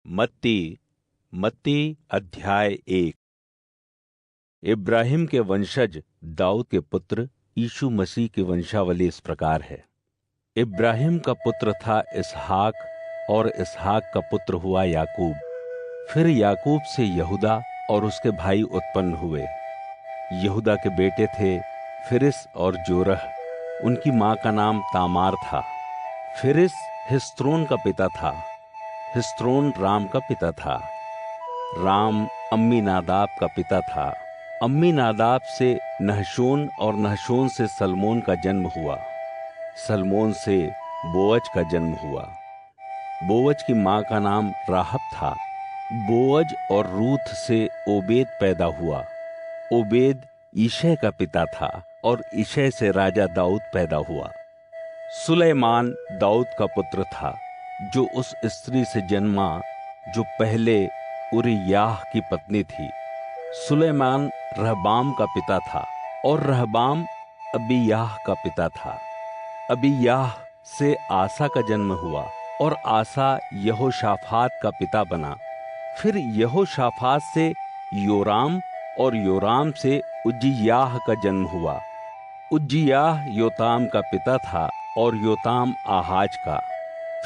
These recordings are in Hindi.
मत्ती अध्याय 1। इब्राहिम के वंशज दाऊद के पुत्र यीशु मसीह की वंशावली इस प्रकार है। इब्राहिम का पुत्र था इसहाक, और इसहाक का पुत्र हुआ याकूब। फिर याकूब से यहूदा और उसके भाई उत्पन्न हुए। यहूदा के बेटे थे फिरिस और जोरह। उनकी मां का नाम तामार था। फिरिस हिस्रोन का पिता था। हिस्रोन राम का पिता था। राम अम्मीनादाब का पिता था। अम्मीनादाब से नहशोन, और नहशोन से सलमोन का जन्म हुआ। सलमोन से बोअज का जन्म हुआ। बोअज की मां का नाम राहब था। बोअज और रूथ से ओबेद पैदा हुआ। ओबेद ईशै का पिता था, और ईशै से राजा दाऊद पैदा हुआ। सुलैमान दाऊद का पुत्र था, जो उस स्त्री से जन्मा जो पहले उरियाह की पत्नी थी। सुलैमान रहबाम का पिता था, और रहबाम अबियाह का पिता था। अबियाह से आसा का जन्म हुआ, और आसा यहोशाफात का पिता बना। फिर यहोशाफात से योराम, और योराम से उज्जियाह का जन्म हुआ। उज्जियाह योताम का पिता था, और योताम आहाज का।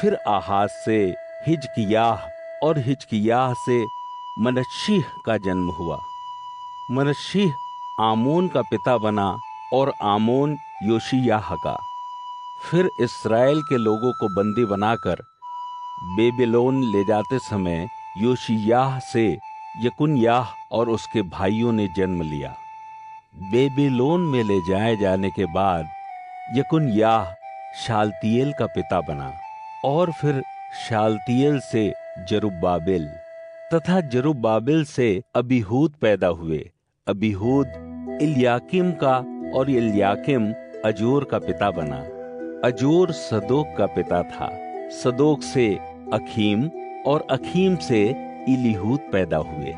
फिर आहाज से हिजकियाह, और हिजकियाह से मनश्शीह का जन्म हुआ। मनश्शीह आमोन का पिता बना, और आमोन योशियाह का। फिर इस्राएल के लोगों को बंदी बनाकर बेबीलोन ले जाते समय योशियाह से यकुन्याह और उसके भाइयों ने जन्म लिया। बेबीलोन में ले जाए जाने के बाद यकुन्याह शालतिएल का पिता बना, और फिर शालतिएल से जरुब्बाबिल, तथा जरुब्बाबिल से अबीहूद पैदा हुए। अबीहूद इल्याकिम का, और इल्याकिम अजोर का पिता बना। अजोर सदोक का पिता था। सदोक से अखीम, और अखीम से इलीहूद पैदा हुए।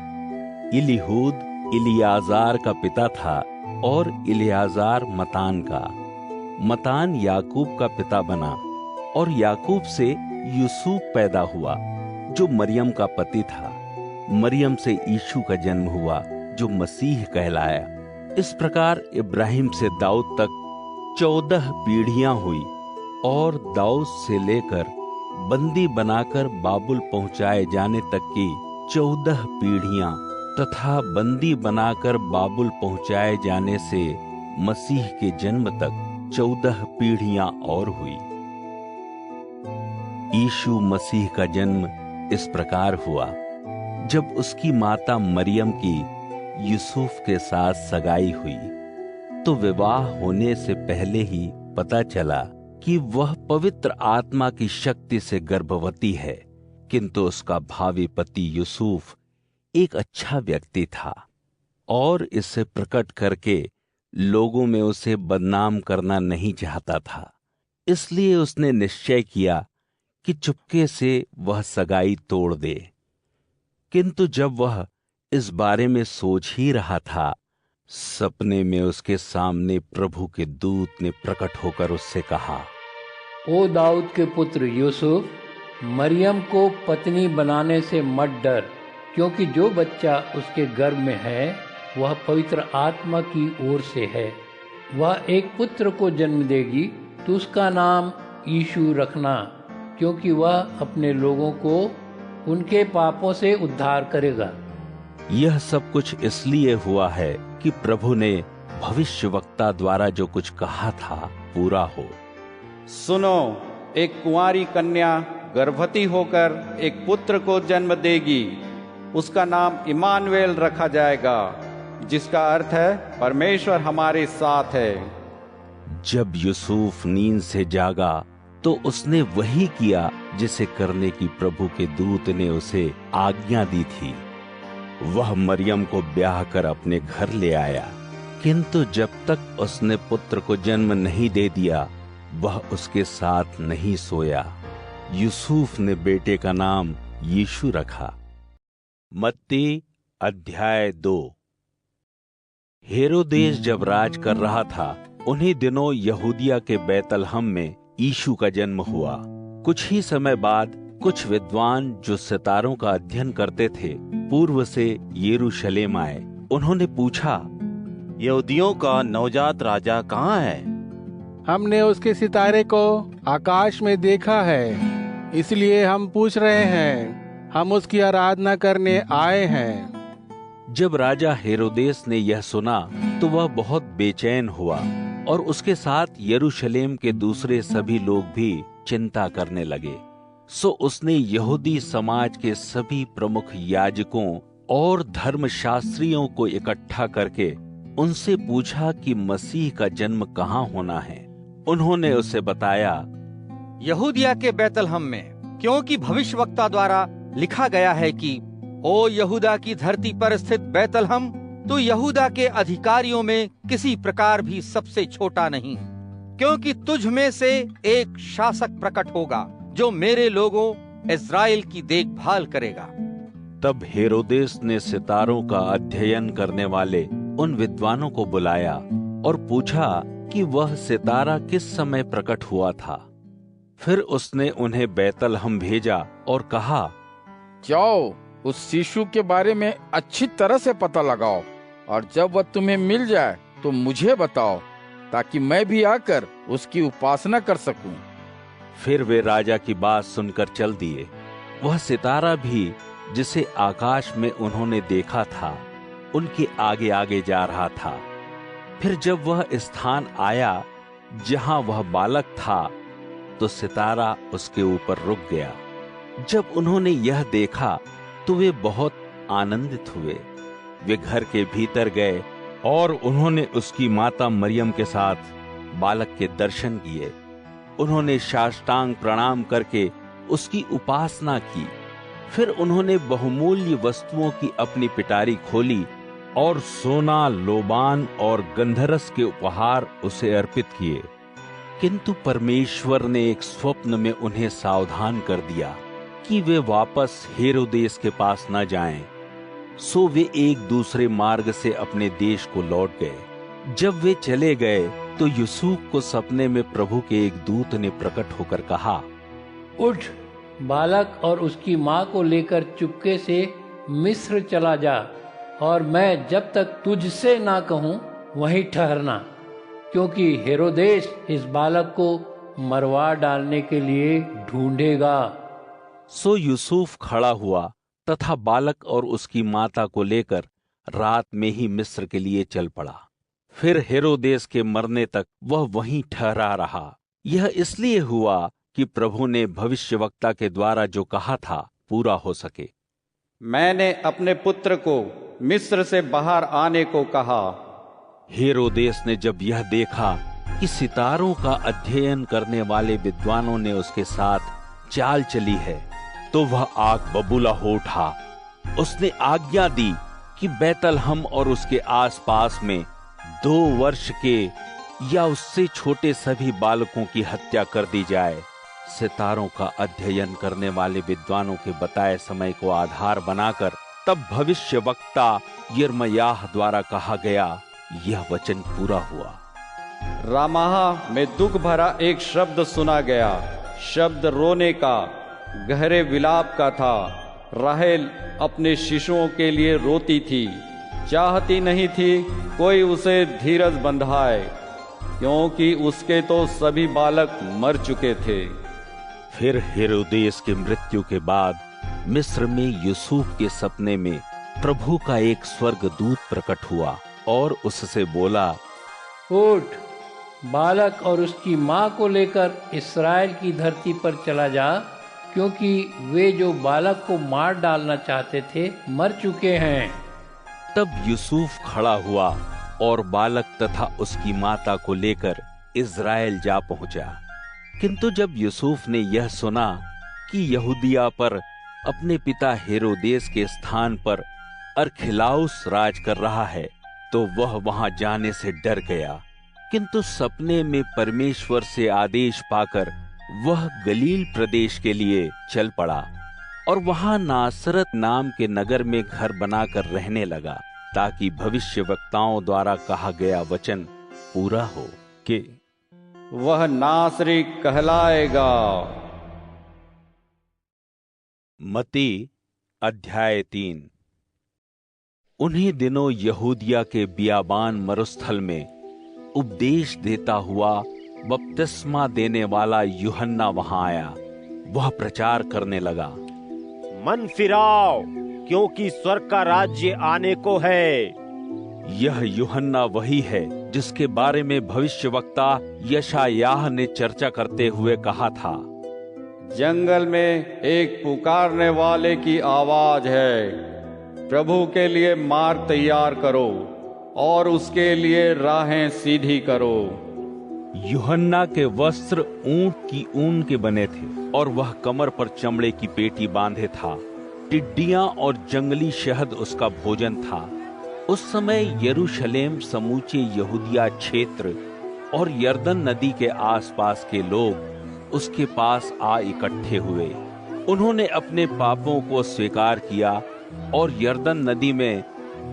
इलीहूद इलियाजार का पिता था, और इलियाजार मतान का। मतान याकूब का पिता बना, और याकूब से यूसुफ पैदा हुआ, जो मरियम का पति था। मरियम से यीशु का जन्म हुआ, जो मसीह कहलाया। इस प्रकार इब्राहिम से दाऊद तक 14 पीढ़ियां हुई, और दाऊद से लेकर बंदी बनाकर बाबुल पहुंचाए जाने तक की 14 पीढ़ियां, तथा बंदी बनाकर बाबुल पहुंचाए जाने से मसीह के जन्म तक 14 पीढ़ियां और हुई। यीशु मसीह का जन्म इस प्रकार हुआ। जब उसकी माता मरियम की यूसुफ के साथ सगाई हुई, तो विवाह होने से पहले ही पता चला कि वह पवित्र आत्मा की शक्ति से गर्भवती है। किंतु उसका भावी पति यूसुफ एक अच्छा व्यक्ति था, और इसे प्रकट करके लोगों में उसे बदनाम करना नहीं चाहता था। इसलिए उसने निश्चय किया कि चुपके से वह सगाई तोड़ दे। किंतु जब वह इस बारे में सोच ही रहा था, सपने में उसके सामने प्रभु के दूत ने प्रकट होकर उससे कहा, ओ दाऊद के पुत्र यूसुफ, मरियम को पत्नी बनाने से मत डर, क्योंकि जो बच्चा उसके गर्भ में है वह पवित्र आत्मा की ओर से है। वह एक पुत्र को जन्म देगी, तो उसका नाम यीशु रखना, क्योंकि वह अपने लोगों को उनके पापों से उद्धार करेगा। यह सब कुछ इसलिए हुआ है कि प्रभु ने भविष्यवक्ता द्वारा जो कुछ कहा था पूरा हो। सुनो, एक कुंवारी कन्या गर्भवती होकर एक पुत्र को जन्म देगी। उसका नाम इमानुएल रखा जाएगा, जिसका अर्थ है परमेश्वर हमारे साथ है। जब यूसुफ नींद से जागा, तो उसने वही किया जिसे करने की प्रभु के दूत ने उसे आज्ञा दी थी। वह मरियम को ब्याह कर अपने घर ले आया, किंतु जब तक उसने पुत्र को जन्म नहीं दे दिया, वह उसके साथ नहीं सोया। यूसुफ ने बेटे का नाम यीशु रखा। मत्ती अध्याय 2। हेरोदेस जब राज कर रहा था, उन्हीं दिनों यहूदिया के बैतलहम में यीशु का जन्म हुआ। कुछ ही समय बाद कुछ विद्वान जो सितारों का अध्ययन करते थे पूर्व से यरूशलेम आए। उन्होंने पूछा, यहूदियों का नवजात राजा कहाँ है? हमने उसके सितारे को आकाश में देखा है, इसलिए हम पूछ रहे हैं। हम उसकी आराधना करने आए हैं। जब राजा हेरोदेस ने यह सुना तो वह बहुत बेचैन हुआ और उसके साथ यरूशलेम के दूसरे सभी लोग भी चिंता करने लगे। सो उसने यहूदी समाज के सभी प्रमुख याजकों और धर्मशास्त्रियों को इकट्ठा करके उनसे पूछा कि मसीह का जन्म कहाँ होना है। उन्होंने उसे बताया, यहूदिया के बैतलहम में, क्योंकि भविष्यवक्ता द्वारा लिखा गया है कि ओ यहूदा की धरती पर स्थित बैतलहम, तो यहूदा के अधिकारियों में किसी प्रकार भी सबसे छोटा नहीं, क्योंकि तुझ में से एक शासक प्रकट होगा जो मेरे लोगों इस्राएल की देखभाल करेगा। तब हेरोदेस ने सितारों का अध्ययन करने वाले उन विद्वानों को बुलाया और पूछा कि वह सितारा किस समय प्रकट हुआ था। फिर उसने उन्हें बैतलहम भेजा और कहा, जाओ उस शिशु के बारे में अच्छी तरह से पता लगाओ, और जब वह तुम्हें मिल जाए तो मुझे बताओ, ताकि मैं भी आकर उसकी उपासना कर सकूं। फिर वे राजा की बात सुनकर चल दिए। वह सितारा भी जिसे आकाश में उन्होंने देखा था उनके आगे आगे जा रहा था। फिर जब वह स्थान आया जहां वह बालक था तो सितारा उसके ऊपर रुक गया। जब उन्होंने यह देखा तो वे बहुत आनंदित हुए। वे घर के भीतर गए और उन्होंने उसकी माता मरियम के साथ बालक के दर्शन किए। उन्होंने साष्टांग प्रणाम करके उसकी उपासना की। फिर उन्होंने बहुमूल्य वस्तुओं की अपनी पिटारी खोली और सोना, लोबान और गंधरस के उपहार उसे अर्पित किए। किंतु परमेश्वर ने एक स्वप्न में उन्हें सावधान कर दिया कि वे वापस हेरोदेस के पास न जाएं। सो वे एक दूसरे मार्ग से अपने देश को लौट गए। जब वे चले गए तो यूसुफ को सपने में प्रभु के एक दूत ने प्रकट होकर कहा, उठ, बालक और उसकी माँ को लेकर चुपके से मिस्र चला जा, और मैं जब तक तुझसे ना कहूँ वहीं ठहरना, क्योंकि हेरोदेस इस बालक को मरवा डालने के लिए ढूंढेगा। सो यूसुफ खड़ा हुआ तथा बालक और उसकी माता को लेकर रात में ही मिस्र के लिए चल पड़ा। फिर हेरोदेस के मरने तक वह वहीं ठहरा रहा। यह इसलिए हुआ कि प्रभु ने भविष्यवक्ता के द्वारा जो कहा था पूरा हो सके, मैंने अपने पुत्र को मिस्र से बाहर आने को कहा। हेरोदेस ने जब यह देखा कि सितारों का अध्ययन करने वाले विद्वानों ने उसके साथ चाल चली है तो वह आग बबूला हो उठा। उसने आज्ञा दी कि बैतलहम और उसके आसपास में 2 वर्ष के या उससे छोटे सभी बालकों की हत्या कर दी जाए। सितारों का अध्ययन करने वाले विद्वानों के बताए समय को आधार बनाकर तब भविष्यवक्ता यिर्मयाह द्वारा कहा गया यह वचन पूरा हुआ। रामाह में दुख भरा एक शब्द सुना गया। शब्द रोने का, गहरे विलाप का था। राहेल अपने शिशुओं के लिए रोती थी, चाहती नहीं थी कोई उसे धीरज बंधाए, क्योंकि उसके तो सभी बालक मर चुके थे। फिर हेरोदेस की मृत्यु के बाद मिस्र में यूसुफ के सपने में प्रभु का एक स्वर्गदूत प्रकट हुआ और उससे बोला, उठ, बालक और उसकी माँ को लेकर इस्राएल की धरती पर चला जा, क्योंकि वे जो बालक को मार डालना चाहते थे मर चुके हैं। तब यूसुफ खड़ा हुआ और बालक तथा उसकी माता को लेकर इज़राइल जा पहुंचा। किंतु जब यूसुफ ने यह सुना कि यहूदिया पर अपने पिता हेरोदेस के स्थान पर अरखिलाउस राज कर रहा है तो वह वहां जाने से डर गया। किंतु सपने में परमेश्वर से आदेश पाकर वह गलील प्रदेश के लिए चल पड़ा और वहां नासरत नाम के नगर में घर बनाकर रहने लगा, ताकि भविष्यवक्ताओं द्वारा कहा गया वचन पूरा हो कि वह नासरी कहलाएगा। मत्ती अध्याय 3। उन्हीं दिनों यहूदिया के बियाबान मरुस्थल में उपदेश देता हुआ बपतिस्मा देने वाला यूहन्ना वहां आया। वह प्रचार करने लगा, मन फिराओ, क्योंकि स्वर्ग का राज्य आने को है। यह यूहन्ना वही है जिसके बारे में भविष्यवक्ता यशायाह ने चर्चा करते हुए कहा था, जंगल में एक पुकारने वाले की आवाज है, प्रभु के लिए मार्ग तैयार करो और उसके लिए राहें सीधी करो। यूहन्ना के वस्त्र ऊंट की ऊन के बने थे और वह कमर पर चमड़े की पेटी बांधे था। टिड्डियां और जंगली शहद उसका भोजन था। उस समय यरूशलेम, समूचे यहूदिया क्षेत्र और यरदन नदी के आसपास के लोग उसके पास आ इकट्ठे हुए। उन्होंने अपने पापों को स्वीकार किया और यरदन नदी में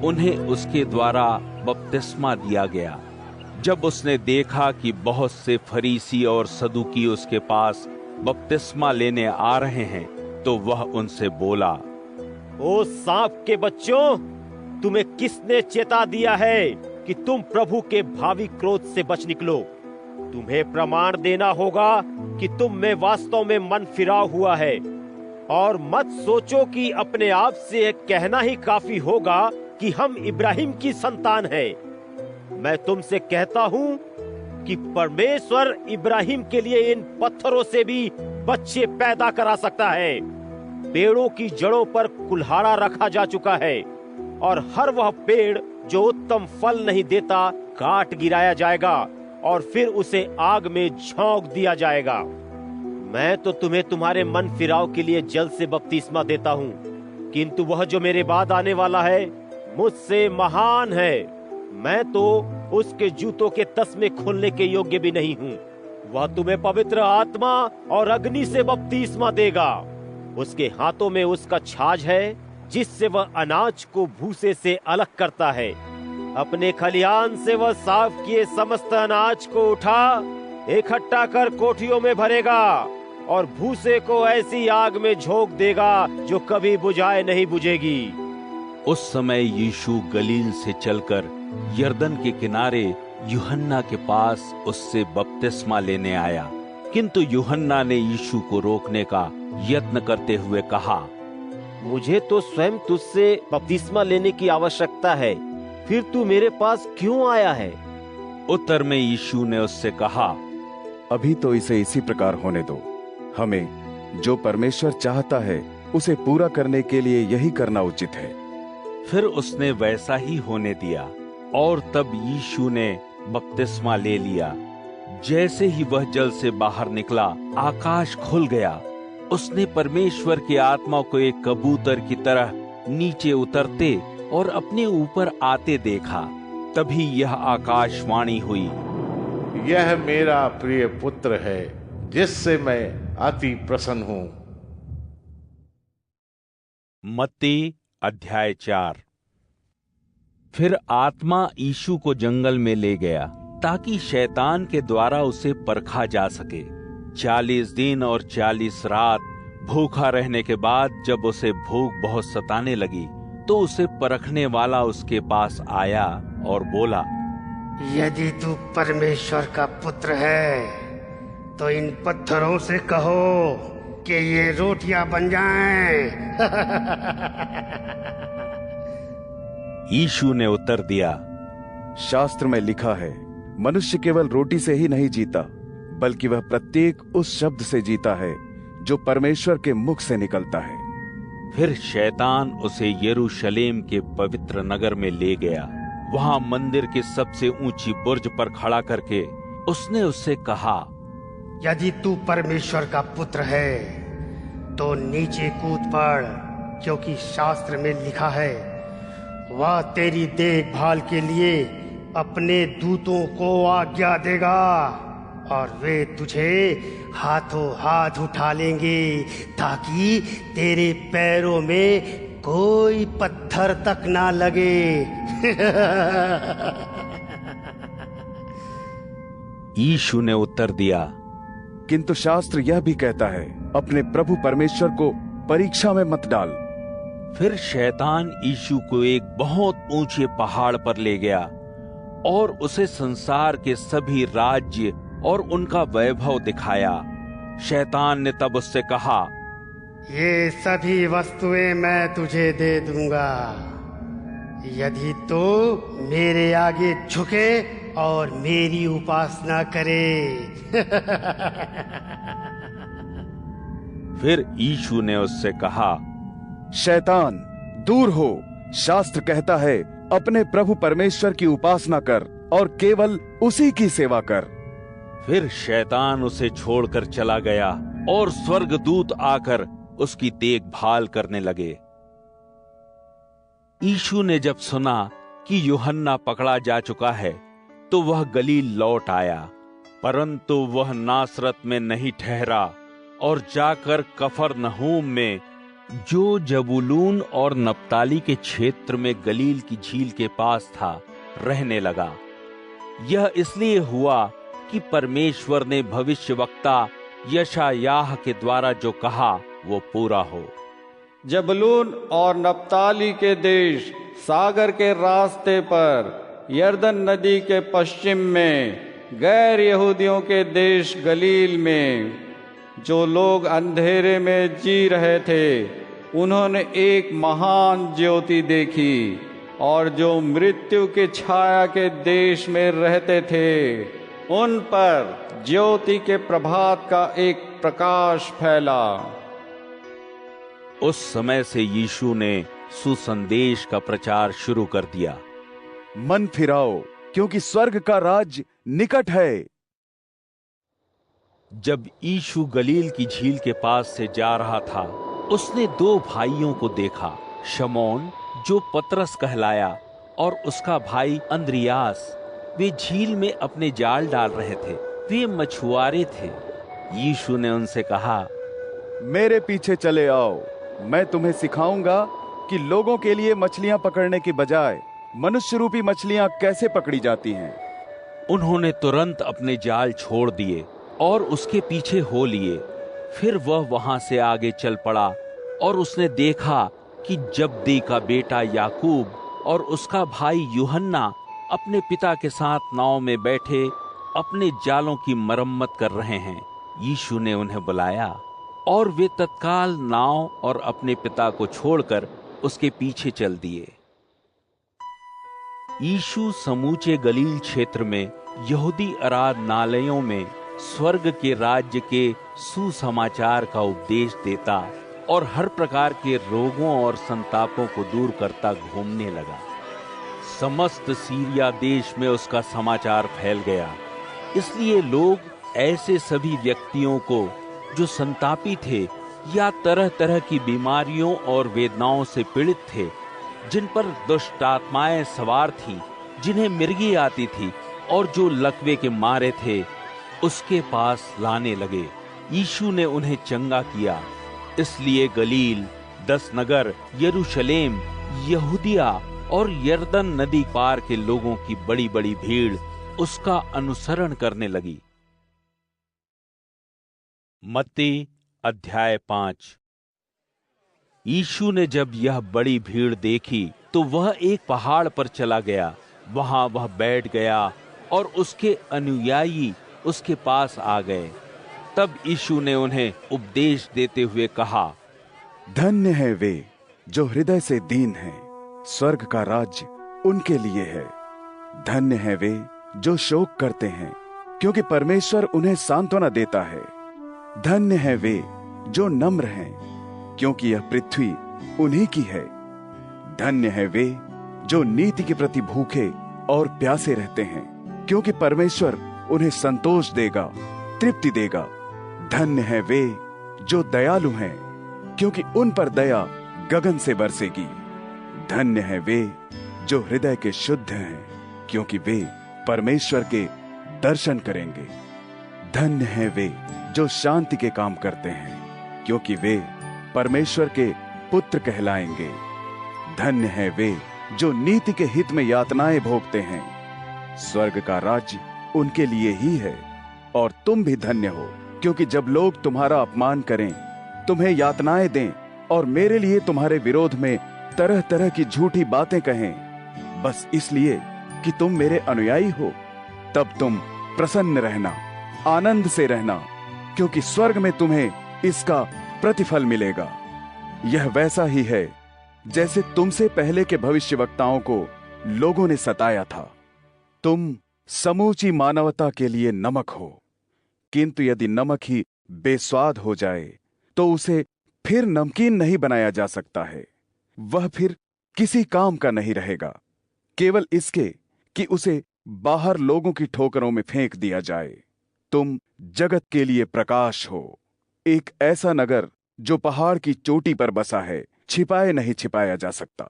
उन्हें उसके द्वारा बपतिस्मा दिया गया। जब उसने देखा कि बहुत से फरीसी और सदुकी उसके पास बपतिस्मा लेने आ रहे हैं, तो वह उनसे बोला, ओ सांप के बच्चों, तुम्हें किसने चेता दिया है कि तुम प्रभु के भावी क्रोध से बच निकलो? तुम्हें प्रमाण देना होगा कि तुम में वास्तव में मन फिराव हुआ है, और मत सोचो कि अपने आप से कहना ही काफी होगा कि हम इब्राहिम की संतान हैं। मैं तुमसे कहता हूँ कि परमेश्वर इब्राहिम के लिए इन पत्थरों से भी बच्चे पैदा करा सकता है। पेड़ों की जड़ों पर कुल्हाड़ा रखा जा चुका है और हर वह पेड़ जो उत्तम फल नहीं देता काट गिराया जाएगा और फिर उसे आग में झोंक दिया जाएगा। मैं तो तुम्हें तुम्हारे मन फिराव के लिए जल से बपतिस्मा देता हूँ, किंतु वह जो मेरे बाद आने वाला है मुझसे महान है। मैं तो उसके जूतों के तस्मे खोलने के योग्य भी नहीं हूँ। वह तुम्हें पवित्र आत्मा और अग्नि से बपतिस्मा देगा। उसके हाथों में उसका छाछ है, जिससे वह अनाज को भूसे से अलग करता है। अपने खलिहान से वह साफ किए समस्त अनाज को उठा इकट्ठा कर कोठियों में भरेगा और भूसे को ऐसी आग में झोंक देगा जो कभी बुझाए नहीं बुझेगी। उस समय यीशु गलील से चलकर यरदन के किनारे यूहन्ना के पास उससे बपतिस्मा लेने आया, किंतु यूहन्ना ने यीशु को रोकने का यत्न करते हुए कहा, मुझे तो स्वयं तुझसे बपतिस्मा लेने की आवश्यकता है, फिर तू मेरे पास क्यों आया है? उत्तर में यीशु ने उससे कहा, अभी तो इसे इसी प्रकार होने दो। हमें जो परमेश्वर चाहता है उसे पूरा करने के लिए यही करना उचित है। फिर उसने वैसा ही होने दिया और तब यीशु ने बपतिस्मा ले लिया। जैसे ही वह जल से बाहर निकला, आकाश खुल गया। उसने परमेश्वर की आत्मा को एक कबूतर की तरह नीचे उतरते और अपने ऊपर आते देखा। तभी यह आकाशवाणी हुई, यह मेरा प्रिय पुत्र है, जिससे मैं अति प्रसन्न हूँ। मत्ती अध्याय 4। फिर आत्मा यीशु को जंगल में ले गया ताकि शैतान के द्वारा उसे परखा जा सके। 40 दिन और 40 रात भूखा रहने के बाद जब उसे भूख बहुत सताने लगी, तो उसे परखने वाला उसके पास आया और बोला, यदि तू परमेश्वर का पुत्र है तो इन पत्थरों से कहो कि ये रोटियां बन जाएं। यीशु ने उत्तर दिया, शास्त्र में लिखा है, मनुष्य केवल रोटी से ही नहीं जीता, बल्कि वह प्रत्येक उस शब्द से जीता है जो परमेश्वर के मुख से निकलता है। फिर शैतान उसे यरूशलेम के पवित्र नगर में ले गया। वहां मंदिर के सबसे ऊंची बुर्ज पर खड़ा करके उसने उससे कहा, यदि तू परमेश्वर का पुत्र है तो नीचे कूद पड़, क्योंकि शास्त्र में लिखा है, वह तेरी देखभाल के लिए अपने दूतों को आज्ञा देगा और वे तुझे हाथों हाथ उठा लेंगे ताकि तेरे पैरों में कोई पत्थर तक ना लगे। यीशु ने उत्तर दिया, किंतु शास्त्र यह भी कहता है, अपने प्रभु परमेश्वर को परीक्षा में मत डाल। फिर शैतान यीशु को एक बहुत ऊंचे पहाड़ पर ले गया और उसे संसार के सभी राज्य और उनका वैभव दिखाया। शैतान ने तब उससे कहा, ये सभी वस्तुएं मैं तुझे दे दूंगा यदि तू मेरे आगे झुके और मेरी उपासना करे। फिर यीशु ने उससे कहा, शैतान दूर हो, शास्त्र कहता है अपने प्रभु परमेश्वर की उपासना कर और केवल उसी की सेवा कर। फिर शैतान उसे छोड़कर चला गया और स्वर्गदूत आकर उसकी देखभाल करने लगे। यीशु ने जब सुना कि यूहन्ना पकड़ा जा चुका है तो वह गलील लौट आया, परंतु वह नासरत में नहीं ठहरा और जाकर कफरनहूम में, जो जबूलून और नप्ताली के क्षेत्र में गलील की झील के पास था, रहने लगा। यह इसलिए हुआ कि परमेश्वर ने भविष्यवक्ता यशायाह के द्वारा जो कहा वो पूरा हो। जबूलून और नप्ताली के देश सागर के रास्ते पर यरदन नदी के पश्चिम में, गैर यहूदियों के देश गलील में, जो लोग अंधेरे में जी रहे थे, उन्होंने एक महान ज्योति देखी, और जो मृत्यु की छाया के देश में रहते थे, उन पर ज्योति के प्रभात का एक प्रकाश फैला। उस समय से यीशु ने सुसंदेश का प्रचार शुरू कर दिया। मन फिराओ, क्योंकि स्वर्ग का राज्य निकट है। जब यीशु गलील की झील के पास से जा रहा था, उसने दो भाइयों को देखा, शमौन जो पतरस कहलाया और उसका भाई अंद्रियास। वे झील में अपने जाल डाल रहे थे, वे मछुआरे थे। यीशु ने उनसे कहा, मेरे पीछे चले आओ, मैं तुम्हें सिखाऊंगा कि लोगों के लिए मछलियां पकड़ने की बजाय मनुष्य रूपी मछलियां कैसे पकड़ी जाती हैं। उन्होंने तुरंत अपने जाल छोड़ दिए और उसके पीछे हो लिए। फिर वह वहां से आगे चल पड़ा और उसने देखा कि जब्दी का बेटा याकूब और उसका भाई यूहन्ना अपने पिता के साथ नाव में बैठे अपने जालों की मरम्मत कर रहे हैं। यीशु ने उन्हें बुलाया और वे तत्काल नाव और अपने पिता को छोड़कर उसके पीछे चल दिए। यीशु समूचे गलील क्षेत्र में यहूदी आराधनालयों में स्वर्ग के राज्य के सुसमाचार का उपदेश देता और हर प्रकार के रोगों और संतापों को दूर करता घूमने लगा। समस्त सीरिया देश में उसका समाचार फैल गया। इसलिए लोग ऐसे सभी व्यक्तियों को जो संतापी थे या तरह तरह की बीमारियों और वेदनाओं से पीड़ित थे, जिन पर दुष्ट आत्माएं सवार थी, जिन्हें मिर्गी आती थी और जो लकवे के मारे थे, उसके पास लाने लगे। यीशु ने उन्हें चंगा किया। इसलिए गलील, 10 नगर, यरूशलेम, यहूदिया और यरदन नदी पार के लोगों की बड़ी बड़ी भीड़ उसका अनुसरण करने लगी। मत्ती अध्याय 5। यीशु ने जब यह बड़ी भीड़ देखी तो वह एक पहाड़ पर चला गया। वहां वह बैठ गया और उसके अनुयायी उसके पास आ गए। तब यीशु ने उन्हें उपदेश देते हुए कहा, धन्य है वे जो हृदय से दीन हैं, स्वर्ग का राज्य उनके लिए है। धन्य है वे जो शोक करते हैं, क्योंकि परमेश्वर उन्हें सांत्वना देता है। धन्य है वे जो नम्र हैं, क्योंकि यह पृथ्वी उन्हीं की है। धन्य है वे जो नीति के प्रति भूखे और प्यासे रहते हैं, क्योंकि परमेश्वर उन्हें संतोष देगा, तृप्ति देगा। धन्य है वे जो दयालु हैं, क्योंकि उन पर दया गगन से बरसेगी। धन्य है वे जो हृदय के शुद्ध हैं, क्योंकि वे परमेश्वर के दर्शन करेंगे। धन्य है वे जो शांति के काम करते हैं, क्योंकि वे परमेश्वर के पुत्र कहलाएंगे। धन्य है वे जो नीति के हित में यातनाएं भोगते हैं, स्वर्ग का राज्य उनके लिए ही है। और तुम भी धन्य हो, क्योंकि जब लोग तुम्हारा अपमान करें, तुम्हें यातनाएं दें और मेरे लिए तुम्हारे विरोध में तरह तरह की झूठी बातें कहें, बस इसलिए कि तुम मेरे अनुयायी हो, तब तुम प्रसन्न रहना, आनंद से रहना, क्योंकि स्वर्ग में तुम्हें इसका प्रतिफल मिलेगा। यह वैसा ही है जैसे तुमसे पहले के भविष्यवक्ताओं को लोगों ने सताया था। तुम समूची मानवता के लिए नमक हो, किंतु यदि नमक ही बेस्वाद हो जाए तो उसे फिर नमकीन नहीं बनाया जा सकता है। वह फिर किसी काम का नहीं रहेगा, केवल इसके कि उसे बाहर लोगों की ठोकरों में फेंक दिया जाए। तुम जगत के लिए प्रकाश हो, एक ऐसा नगर जो पहाड़ की चोटी पर बसा है, छिपाए नहीं छिपाया जा सकता।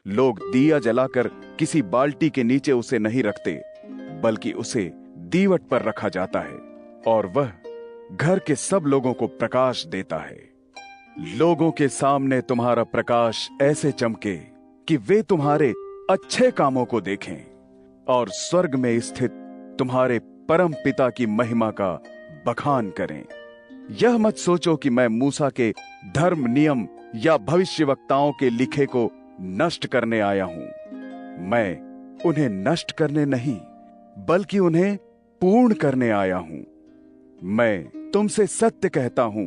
लोग दिया जलाकर किसी बाल्टी के नीचे उसे नहीं रखते, बल्कि उसे दीवट पर रखा जाता है और वह घर के सब लोगों को प्रकाश देता है। लोगों के सामने तुम्हारा प्रकाश ऐसे चमके कि वे तुम्हारे अच्छे कामों को देखें और स्वर्ग में स्थित तुम्हारे परम पिता की महिमा का बखान करें। यह मत सोचो कि मैं मूसा के धर्म नियम या भविष्यवक्ताओं के लिखे को नष्ट करने आया हूं। मैं उन्हें नष्ट करने नहीं, बल्कि उन्हें पूर्ण करने आया हूं। मैं तुमसे सत्य कहता हूं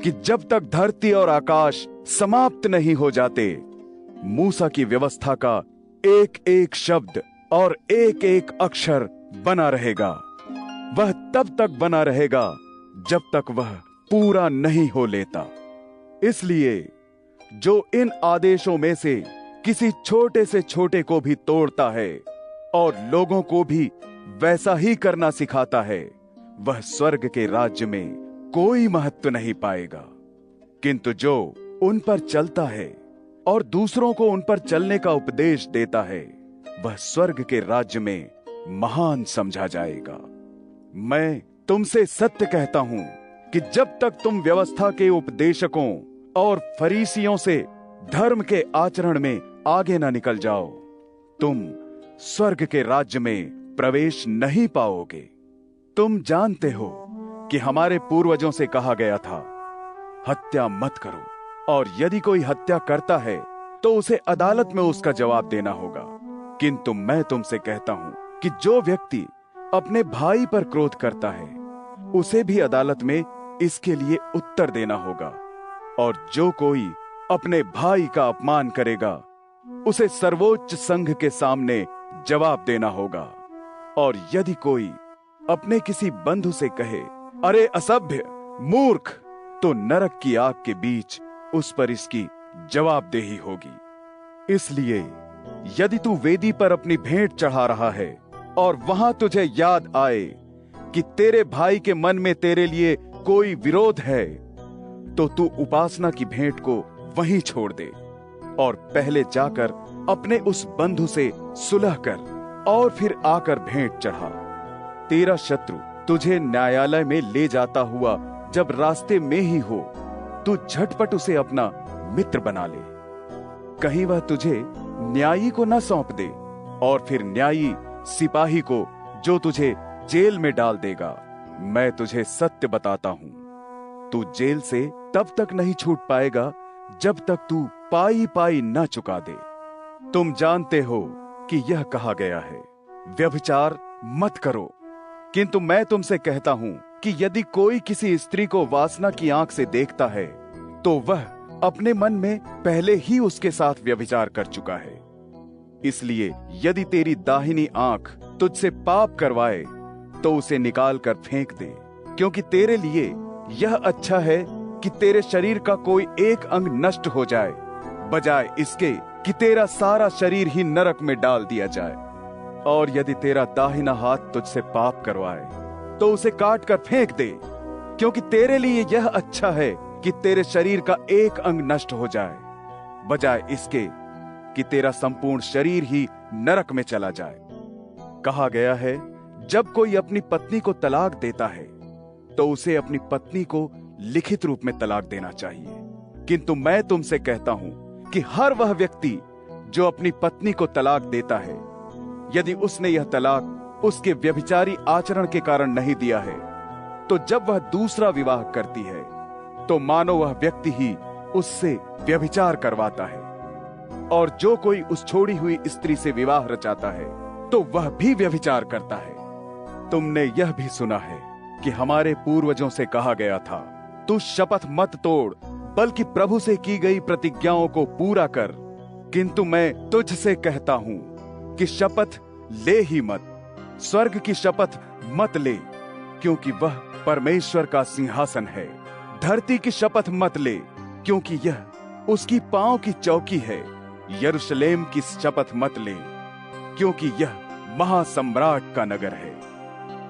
कि जब तक धरती और आकाश समाप्त नहीं हो जाते, मूसा की व्यवस्था का एक एक शब्द और एक एक अक्षर बना रहेगा। वह तब तक बना रहेगा जब तक वह पूरा नहीं हो लेता। इसलिए जो इन आदेशों में से किसी छोटे से छोटे को भी तोड़ता है और लोगों को भी वैसा ही करना सिखाता है, वह स्वर्ग के राज्य में कोई महत्व नहीं पाएगा। किंतु जो उन पर चलता है और दूसरों को उन पर चलने का उपदेश देता है, वह स्वर्ग के राज्य में महान समझा जाएगा। मैं तुमसे सत्य कहता हूं कि जब तक तुम व्यवस्था के उपदेशकों और फरीसियों से धर्म के आचरण में आगे न निकल जाओ, तुम स्वर्ग के राज्य में प्रवेश नहीं पाओगे। तुम जानते हो कि हमारे पूर्वजों से कहा गया था, हत्या मत करो, और यदि कोई हत्या करता है तो उसे अदालत में उसका जवाब देना होगा। किंतु मैं तुमसे कहता हूं कि जो व्यक्ति अपने भाई पर क्रोध करता है, उसे भी अदालत में इसके लिए उत्तर देना होगा। और जो कोई अपने भाई का अपमान करेगा, उसे सर्वोच्च संघ के सामने जवाब देना होगा। और यदि कोई अपने किसी बंधु से कहे, अरे असभ्य, मूर्ख, तो नरक की आग के बीच उस पर इसकी जवाबदेही होगी। इसलिए यदि तू वेदी पर अपनी भेंट चढ़ा रहा है और वहां तुझे याद आए कि तेरे भाई के मन में तेरे लिए कोई विरोध है, तो तू उपासना की भेंट को वहीं छोड़ दे और पहले जाकर अपने उस बंधु से सुलह कर और फिर आकर भेंट चढ़ा। तेरा शत्रु तुझे न्यायालय में ले जाता हुआ जब रास्ते में ही हो, तू झटपट उसे अपना मित्र बना ले। कहीं वह तुझे न्यायी को न सौंप दे और फिर न्यायी सिपाही को, जो तुझे जेल में डाल देगा। मैं तुझे सत्य बताता हूं, तू जेल से तब तक नहीं छूट पाएगा जब तक तू पाई पाई न चुका दे। तुम जानते हो कि यह कहा गया है, व्यभिचार मत करो। किंतु मैं तुमसे कहता हूं कि यदि कोई किसी स्त्री को वासना की आंख से देखता है, तो वह अपने मन में पहले ही उसके साथ व्यभिचार कर चुका है। इसलिए यदि तेरी दाहिनी आंख तुझसे पाप करवाए, तो उसे निकाल कर फेंक दे, क्योंकि तेरे लिए यह अच्छा है कि तेरे शरीर का कोई एक अंग नष्ट हो जाए, बजाय इसके कि तेरा सारा शरीर ही नरक में डाल दिया जाए। और यदि तेरा दाहिना हाथ तुझसे पाप करवाए, तो उसे काट कर फेंक दे, क्योंकि तेरे लिए यह अच्छा है कि तेरे शरीर का एक अंग नष्ट हो जाए, बजाय इसके कि तेरा संपूर्ण शरीर ही नरक में चला जाए। कहा गया है, जब कोई अपनी पत्नी को तलाक देता है, तो उसे अपनी पत्नी को लिखित रूप में तलाक देना चाहिए। किंतु मैं तुमसे कहता हूं कि हर वह व्यक्ति जो अपनी पत्नी को तलाक देता है, यदि उसने यह तलाक उसके व्यभिचारी आचरण के कारण नहीं दिया है, तो जब वह दूसरा विवाह करती है, तो मानो वह व्यक्ति ही उससे व्यभिचार करवाता है, और जो कोई उस छोड़ी हुई स्त्री से विवाह रचाता है तो वह भी व्यभिचार करता है। तुमने यह भी सुना है कि हमारे पूर्वजों से कहा गया था, तू शपथ मत तोड़, बल्कि प्रभु से की गई प्रतिज्ञाओं को पूरा कर। किंतु मैं तुझसे कहता हूं कि शपथ ले ही मत, स्वर्ग की शपथ मत ले, क्योंकि वह परमेश्वर का सिंहासन है। धरती की शपथ मत ले, क्योंकि यह उसकी पांव की चौकी है। यरूशलेम की शपथ मत ले, क्योंकि यह महासम्राट का नगर है।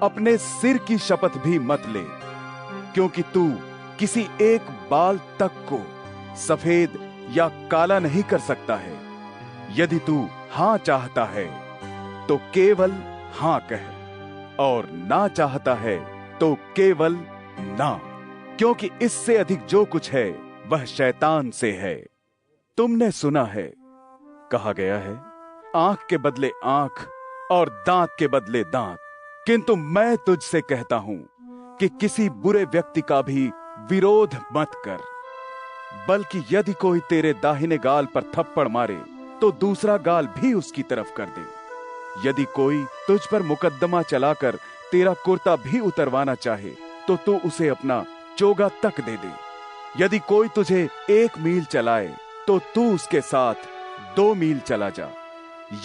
अपने सिर की शपथ भी मत ले, क्योंकि तू किसी एक बाल तक को सफेद या काला नहीं कर सकता है। यदि तू हां चाहता है तो केवल हां कह, और ना चाहता है तो केवल ना, क्योंकि इससे अधिक जो कुछ है वह शैतान से है। तुमने सुना है, कहा गया है, आंख के बदले आंख और दांत के बदले दांत। किंतु मैं तुझसे कहता हूं कि किसी बुरे व्यक्ति का भी विरोध मत कर, बल्कि यदि कोई तेरे दाहिने गाल पर थप्पड़ मारे तो दूसरा गाल भी उसकी तरफ कर दे। यदि कोई तुझ पर मुकद्दमा चलाकर तेरा कुर्ता भी उतरवाना चाहे तो तू उसे अपना चोगा तक दे दे। यदि कोई तुझे 1 मील चलाए तो तू उसके साथ 2 मील चला जा।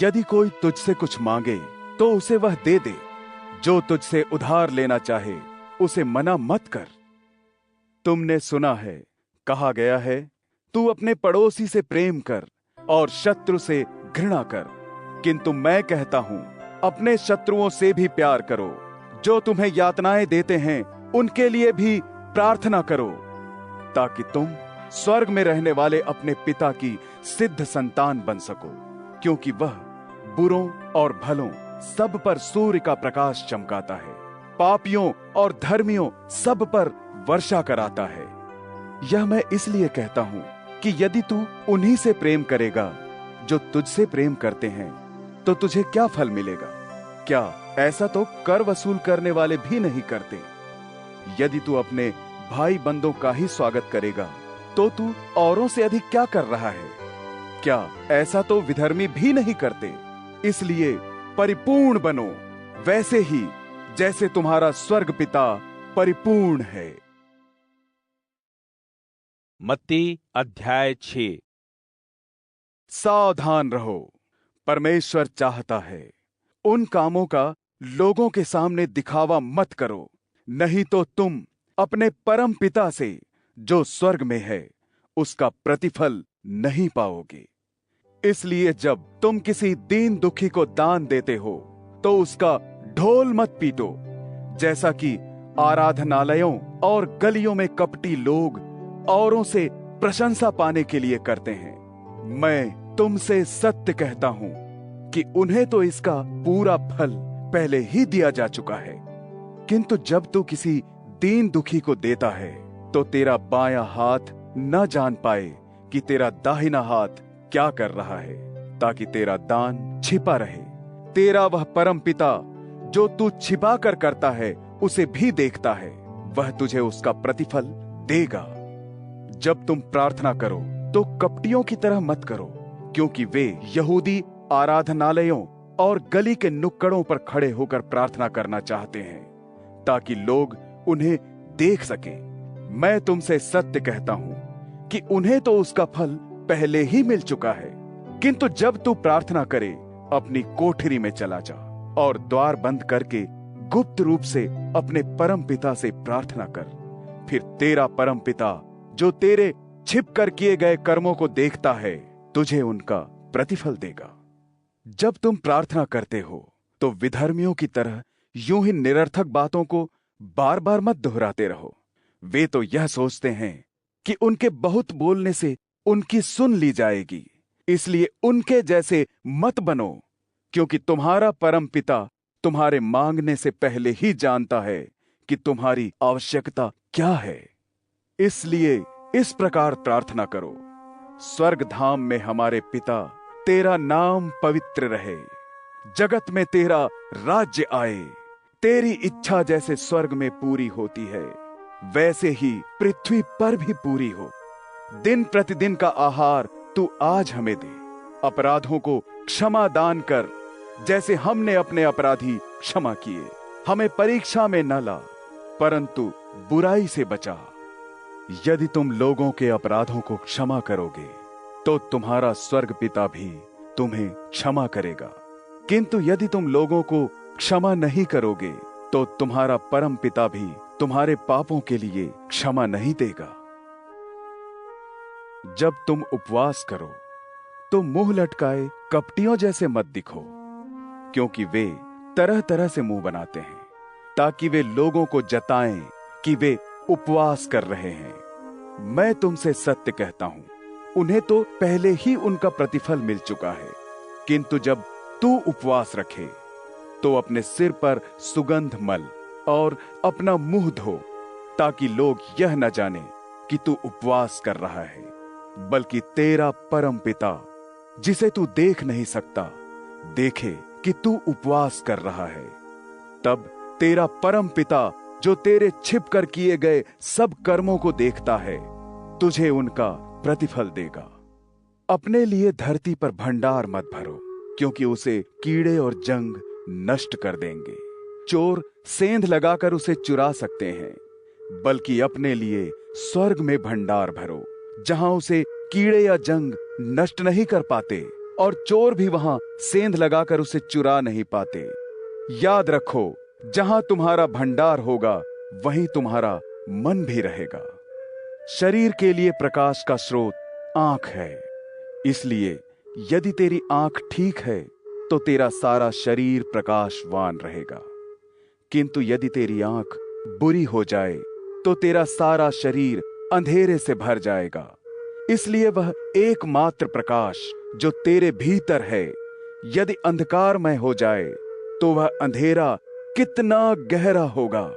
यदि कोई तुझसे कुछ मांगे तो उसे वह दे दे। जो तुझसे उधार लेना चाहे उसे मना मत कर। तुमने सुना है, कहा गया है, तू अपने पड़ोसी से प्रेम कर और शत्रु से घृणा कर। किंतु मैं कहता हूं, अपने शत्रुओं से भी प्यार करो, जो तुम्हें यातनाएं देते हैं उनके लिए भी प्रार्थना करो, ताकि तुम स्वर्ग में रहने वाले अपने पिता की सिद्ध संतान बन सको, क्योंकि वह बुरों और भलों सब पर सूर्य का प्रकाश चमकाता है, पापियों और धर्मियों सब पर वर्षा कराता है। यह मैं इसलिए कहता हूं कि यदि तू उन्हीं से प्रेम करेगा जो तुझसे प्रेम करते हैं तो तुझे क्या फल मिलेगा? क्या ऐसा तो कर वसूल करने वाले भी नहीं करते? यदि तू अपने भाई बंदों का ही स्वागत करेगा तो तू औरों से अधिक क्या कर रहा है? क्या ऐसा तो विधर्मी भी नहीं करते? इसलिए परिपूर्ण बनो, वैसे ही जैसे तुम्हारा स्वर्ग पिता परिपूर्ण है। मत्ती अध्याय 6। सावधान रहो, परमेश्वर चाहता है उन कामों का लोगों के सामने दिखावा मत करो, नहीं तो तुम अपने परम पिता से जो स्वर्ग में है उसका प्रतिफल नहीं पाओगे। इसलिए जब तुम किसी दीन दुखी को दान देते हो तो उसका ढोल मत पीटो, जैसा कि आराधनालयों और गलियों में कपटी लोग औरों से प्रशंसा पाने के लिए करते हैं। मैं तुमसे सत्य कहता हूं कि उन्हें तो इसका पूरा फल पहले ही दिया जा चुका है। किंतु जब तू किसी दीन दुखी को देता है तो तेरा बायां हाथ न जान पाए कि तेरा दाहिना हाथ क्या कर रहा है, ताकि तेरा दान छिपा रहे। तेरा वह परम पिता जो तू छिपा कर करता है उसे भी देखता है, वह तुझे उसका प्रतिफल देगा। जब तुम प्रार्थना करो तो कपटियों की तरह मत करो, क्योंकि वे यहूदी आराधनालयों और गली के नुक्कड़ों पर खड़े होकर प्रार्थना करना चाहते हैं, ताकि लोग उन्हें देख सकें। मैं तुमसे सत्य कहता हूं कि उन्हें तो उसका फल पहले ही मिल चुका है। किंतु जब तू प्रार्थना करे, अपनी कोठरी में चला जा और द्वार बंद करके गुप्त रूप से अपने परम पिता से प्रार्थना कर। फिर तेरा परम पिता जो तेरे छिप कर किए गए कर्मों को देखता है, तुझे उनका प्रतिफल देगा। जब तुम प्रार्थना करते हो तो विधर्मियों की तरह यूं ही निरर्थक बातों को बार बार मत दोहराते रहो। वे तो यह सोचते हैं कि उनके बहुत बोलने से उनकी सुन ली जाएगी, इसलिए उनके जैसे मत बनो, क्योंकि तुम्हारा परम पिता तुम्हारे मांगने से पहले ही जानता है कि तुम्हारी आवश्यकता क्या है। इसलिए इस प्रकार प्रार्थना करो, स्वर्ग धाम में हमारे पिता, तेरा नाम पवित्र रहे, जगत में तेरा राज्य आए, तेरी इच्छा जैसे स्वर्ग में पूरी होती है वैसे ही पृथ्वी पर भी पूरी हो। दिन प्रतिदिन का आहार तू आज हमें दे। अपराधों को क्षमा दान कर, जैसे हमने अपने अपराधी क्षमा किए। हमें परीक्षा में न ला, परंतु बुराई से बचा। यदि तुम लोगों के अपराधों को क्षमा करोगे, तो तुम्हारा स्वर्ग पिता भी तुम्हें क्षमा करेगा। किंतु यदि तुम लोगों को क्षमा नहीं करोगे, तो तुम्हारा परम पिता भी तुम्हारे पापों के लिए क्षमा नहीं देगा। जब तुम उपवास करो, तो मुंह लटकाए कपटियों जैसे मत दिखो, क्योंकि वे तरह तरह से मुंह बनाते हैं, ताकि वे लोगों को जताएं कि वे उपवास कर रहे हैं। मैं तुमसे सत्य कहता हूं, उन्हें तो पहले ही उनका प्रतिफल मिल चुका है। किंतु जब तू उपवास रखे, तो अपने सिर पर सुगंध मल और अपना मुंह धो, ताकि लोग यह न जाने कि तू उपवास कर रहा है, बल्कि तेरा परम पिता, जिसे तू देख नहीं सकता, देखे कि तू उपवास कर रहा है। तब तेरा परम पिता, जो तेरे छिप कर किए गए सब कर्मों को देखता है, तुझे उनका प्रतिफल देगा। अपने लिए धरती पर भंडार मत भरो, क्योंकि उसे कीड़े और जंग नष्ट कर देंगे। चोर सेंध लगाकर उसे चुरा सकते हैं, बल्कि अपने लिए स्वर्ग में भंडार भरो, जहां उसे कीड़े या जंग नष्ट नहीं कर पाते, और चोर भी वहां सेंध लगाकर उसे चुरा नहीं पाते। याद रखो, जहां तुम्हारा भंडार होगा, वहीं तुम्हारा मन भी रहेगा। शरीर के लिए प्रकाश का स्रोत आंख है, इसलिए यदि तेरी आंख ठीक है, तो तेरा सारा शरीर प्रकाशवान रहेगा। किंतु यदि तेरी आंख बुरी हो जाए, तो तेरा सारा शरीर अंधेरे से भर जाएगा। इसलिए वह एकमात्र प्रकाश जो तेरे भीतर है, यदि अंधकारमय हो जाए, तो वह अंधेरा कितना गहरा होगा।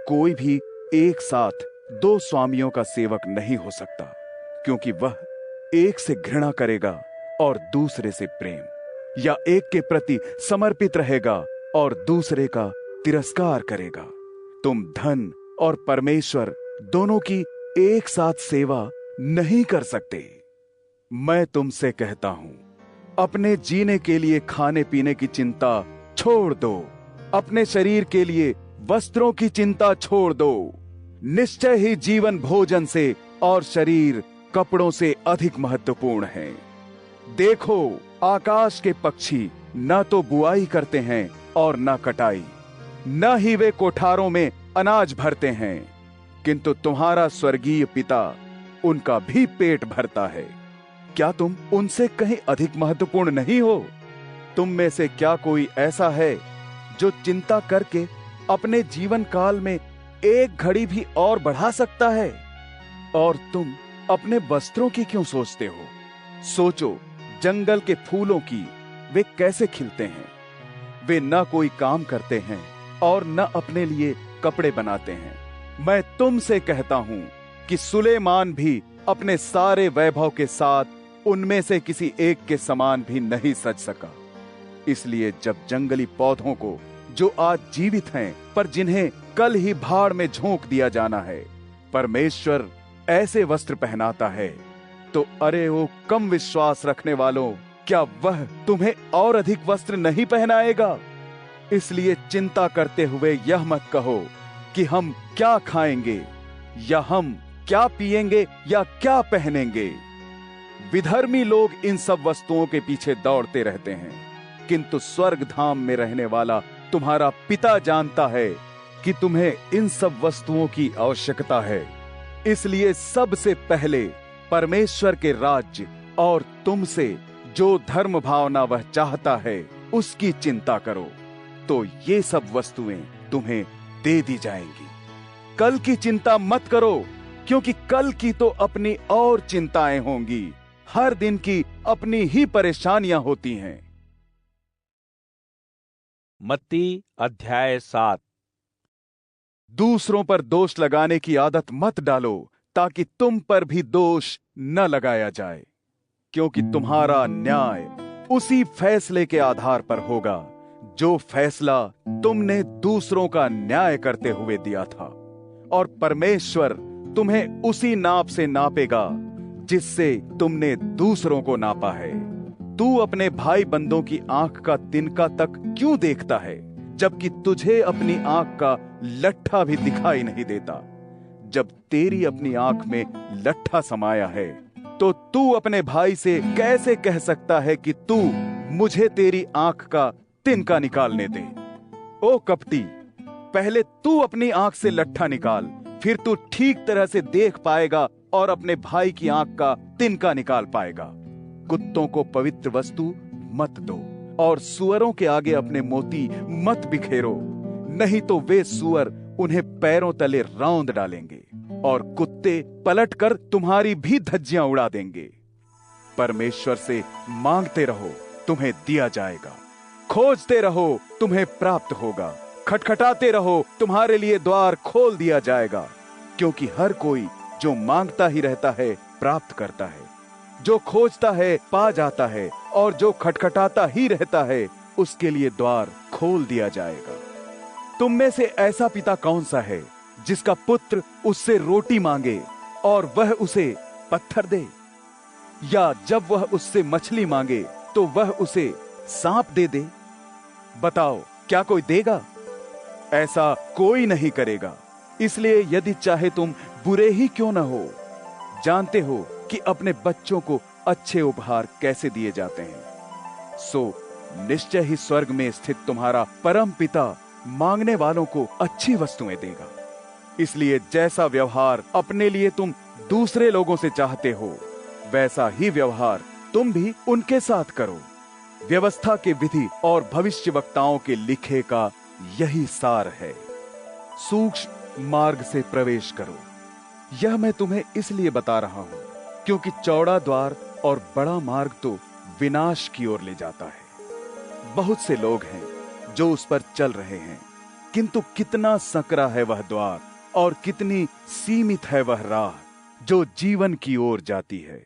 कोई भी एक साथ दो स्वामियों का सेवक नहीं हो सकता, क्योंकि वह एक से घृणा करेगा और दूसरे से प्रेम, या एक के प्रति समर्पित रहेगा और दूसरे का तिरस्कार करेगा। तुम धन और परमेश्वर दोनों की एक साथ सेवा नहीं कर सकते। मैं तुमसे कहता हूं, अपने जीने के लिए खाने पीने की चिंता छोड़ दो, अपने शरीर के लिए वस्त्रों की चिंता छोड़ दो। निश्चय ही जीवन भोजन से और शरीर कपड़ों से अधिक महत्वपूर्ण है। देखो, आकाश के पक्षी न तो बुआई करते हैं और न कटाई, न ही वे कोठारों में अनाज भरते हैं, किंतु तुम्हारा स्वर्गीय पिता उनका भी पेट भरता है। क्या तुम उनसे कहीं अधिक महत्वपूर्ण नहीं हो? तुम में से क्या कोई ऐसा है जो चिंता करके अपने जीवन काल में एक घड़ी भी और बढ़ा सकता है? और तुम अपने वस्त्रों की क्यों सोचते हो? सोचो जंगल के फूलों की, वे कैसे खिलते हैं। वे न कोई काम करते हैं और न अपने लिए कपड़े बनाते हैं। मैं तुमसे कहता हूं कि सुलेमान भी अपने सारे वैभव के साथ उनमें से किसी एक के समान भी नहीं सज सका। इसलिए जब जंगली पौधों को, जो आज जीवित हैं पर जिन्हें कल ही भाड़ में झोंक दिया जाना है, परमेश्वर ऐसे वस्त्र पहनाता है, तो अरे वो कम विश्वास रखने वालों, क्या वह तुम्हें और अधिक वस्त्र नहीं पहनाएगा? इसलिए चिंता करते हुए यह मत कहो कि हम क्या खाएंगे, या हम क्या पिएंगे, या क्या पहनेंगे। विधर्मी लोग इन सब वस्तुओं के पीछे दौड़ते रहते हैं, किंतु स्वर्ग धाम में रहने वाला तुम्हारा पिता जानता है कि तुम्हें इन सब वस्तुओं की आवश्यकता है। इसलिए सबसे पहले परमेश्वर के राज्य और तुमसे जो धर्म भावना वह चाहता है, उसकी चिंता करो, तो ये सब वस्तुएं तुम्हें दे दी जाएंगी। कल की चिंता मत करो, क्योंकि कल की तो अपनी और चिंताएं होंगी। हर दिन की अपनी ही परेशानियां होती हैं। मत्ती अध्याय 7। दूसरों पर दोष लगाने की आदत मत डालो, ताकि तुम पर भी दोष न लगाया जाए, क्योंकि तुम्हारा न्याय उसी फैसले के आधार पर होगा जो फैसला तुमने दूसरों का न्याय करते हुए दिया था, और परमेश्वर तुम्हें उसी नाप से नापेगा जिससे तुमने दूसरों को नापा है। तू अपने भाई बंदों की आंख का तिनका तक क्यों देखता है, जबकि तुझे अपनी आंख का लट्ठा भी दिखाई नहीं देता। जब तेरी अपनी आंख में लट्ठा समाया है, तो तू अपने भाई से कैसे कह सकता है कि तू मुझे तेरी आंख का तिनका निकालने दे। ओ कपटी, पहले तू अपनी आंख से लट्ठा निकाल, फिर तू ठीक तरह से देख पाएगा और अपने भाई की आंख का तिनका निकाल पाएगा। कुत्तों को पवित्र वस्तु मत दो और सुअरों के आगे अपने मोती मत बिखेरो, नहीं तो वे सुअर उन्हें पैरों तले रौंद डालेंगे और कुत्ते पलटकर तुम्हारी भी धज्जियां उड़ा देंगे। परमेश्वर से मांगते रहो, तुम्हें दिया जाएगा। खोजते रहो, तुम्हें प्राप्त होगा। खटखटाते रहो, तुम्हारे लिए द्वार खोल दिया जाएगा। क्योंकि हर कोई जो मांगता ही रहता है प्राप्त करता है, जो खोजता है पा जाता है, और जो खटखटाता ही रहता है उसके लिए द्वार खोल दिया जाएगा। तुम में से ऐसा पिता कौन सा है जिसका पुत्र उससे रोटी मांगे और वह उसे पत्थर दे? या जब वह उससे मछली मांगे तो वह उसे सांप दे दे? बताओ, क्या कोई देगा? ऐसा कोई नहीं करेगा। इसलिए यदि चाहे तुम बुरे ही क्यों न हो, जानते हो कि अपने बच्चों को अच्छे उपहार कैसे दिए जाते हैं, सो निश्चय ही स्वर्ग में स्थित तुम्हारा परम पिता मांगने वालों को अच्छी वस्तुएं देगा। इसलिए जैसा व्यवहार अपने लिए तुम दूसरे लोगों से चाहते हो, वैसा ही व्यवहार तुम भी उनके साथ करो। व्यवस्था के विधि और भविष्यवक्ताओं के लिखे का यही सार है। सूक्ष्म मार्ग से प्रवेश करो। यह मैं तुम्हें इसलिए बता रहा हूं क्योंकि चौड़ा द्वार और बड़ा मार्ग तो विनाश की ओर ले जाता है। बहुत से लोग हैं जो उस पर चल रहे हैं, किंतु कितना संकरा है वह द्वार और कितनी सीमित है वह राह जो जीवन की ओर जाती है।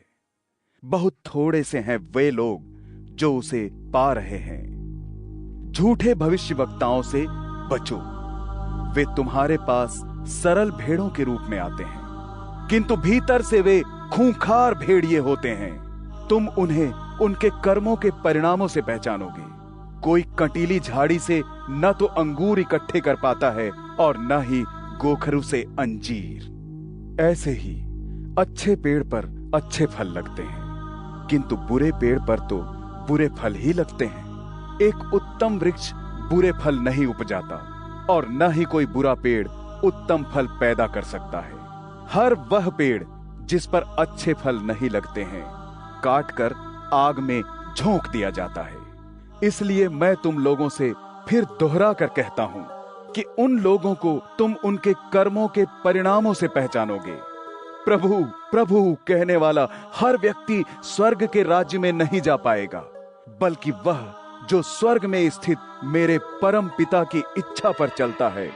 बहुत थोड़े से हैं वे लोग जो उसे पा रहे हैं। झूठे भविष्यवक्ताओं से बचो। वे तुम्हारे पास सरल भेड़ों के रूप में आते हैं, किंतु भीतर से वे खूंखार भेड़िए होते हैं। तुम उन्हें उनके कर्मों के परिणामों से पहचानोगे। कोई कंटीली झाड़ी से न तो अंगूर इकट्ठे कर पाता है और न ही गोखरू से अंजीर। ऐसे ही अच्छे पेड़ पर अच्छे फल लगते हैं, किंतु बुरे पेड़ पर तो बुरे फल ही लगते हैं। एक उत्तम वृक्ष बुरे फल नहीं उपजाता और न ही कोई बुरा पेड़ उत्तम फल पैदा कर सकता है। हर वह पेड़ जिस पर अच्छे फल नहीं लगते हैं, काटकर आग में झोंक दिया जाता है। इसलिए मैं तुम लोगों से फिर दोहरा कर कहता हूं कि उन लोगों को तुम उनके कर्मों के परिणामों से पहचानोगे। प्रभु प्रभु कहने वाला हर व्यक्ति स्वर्ग के राज्य में नहीं जा पाएगा, बल्कि वह जो स्वर्ग में स्थित मेरे परम पिता की इच्छा पर चलता है,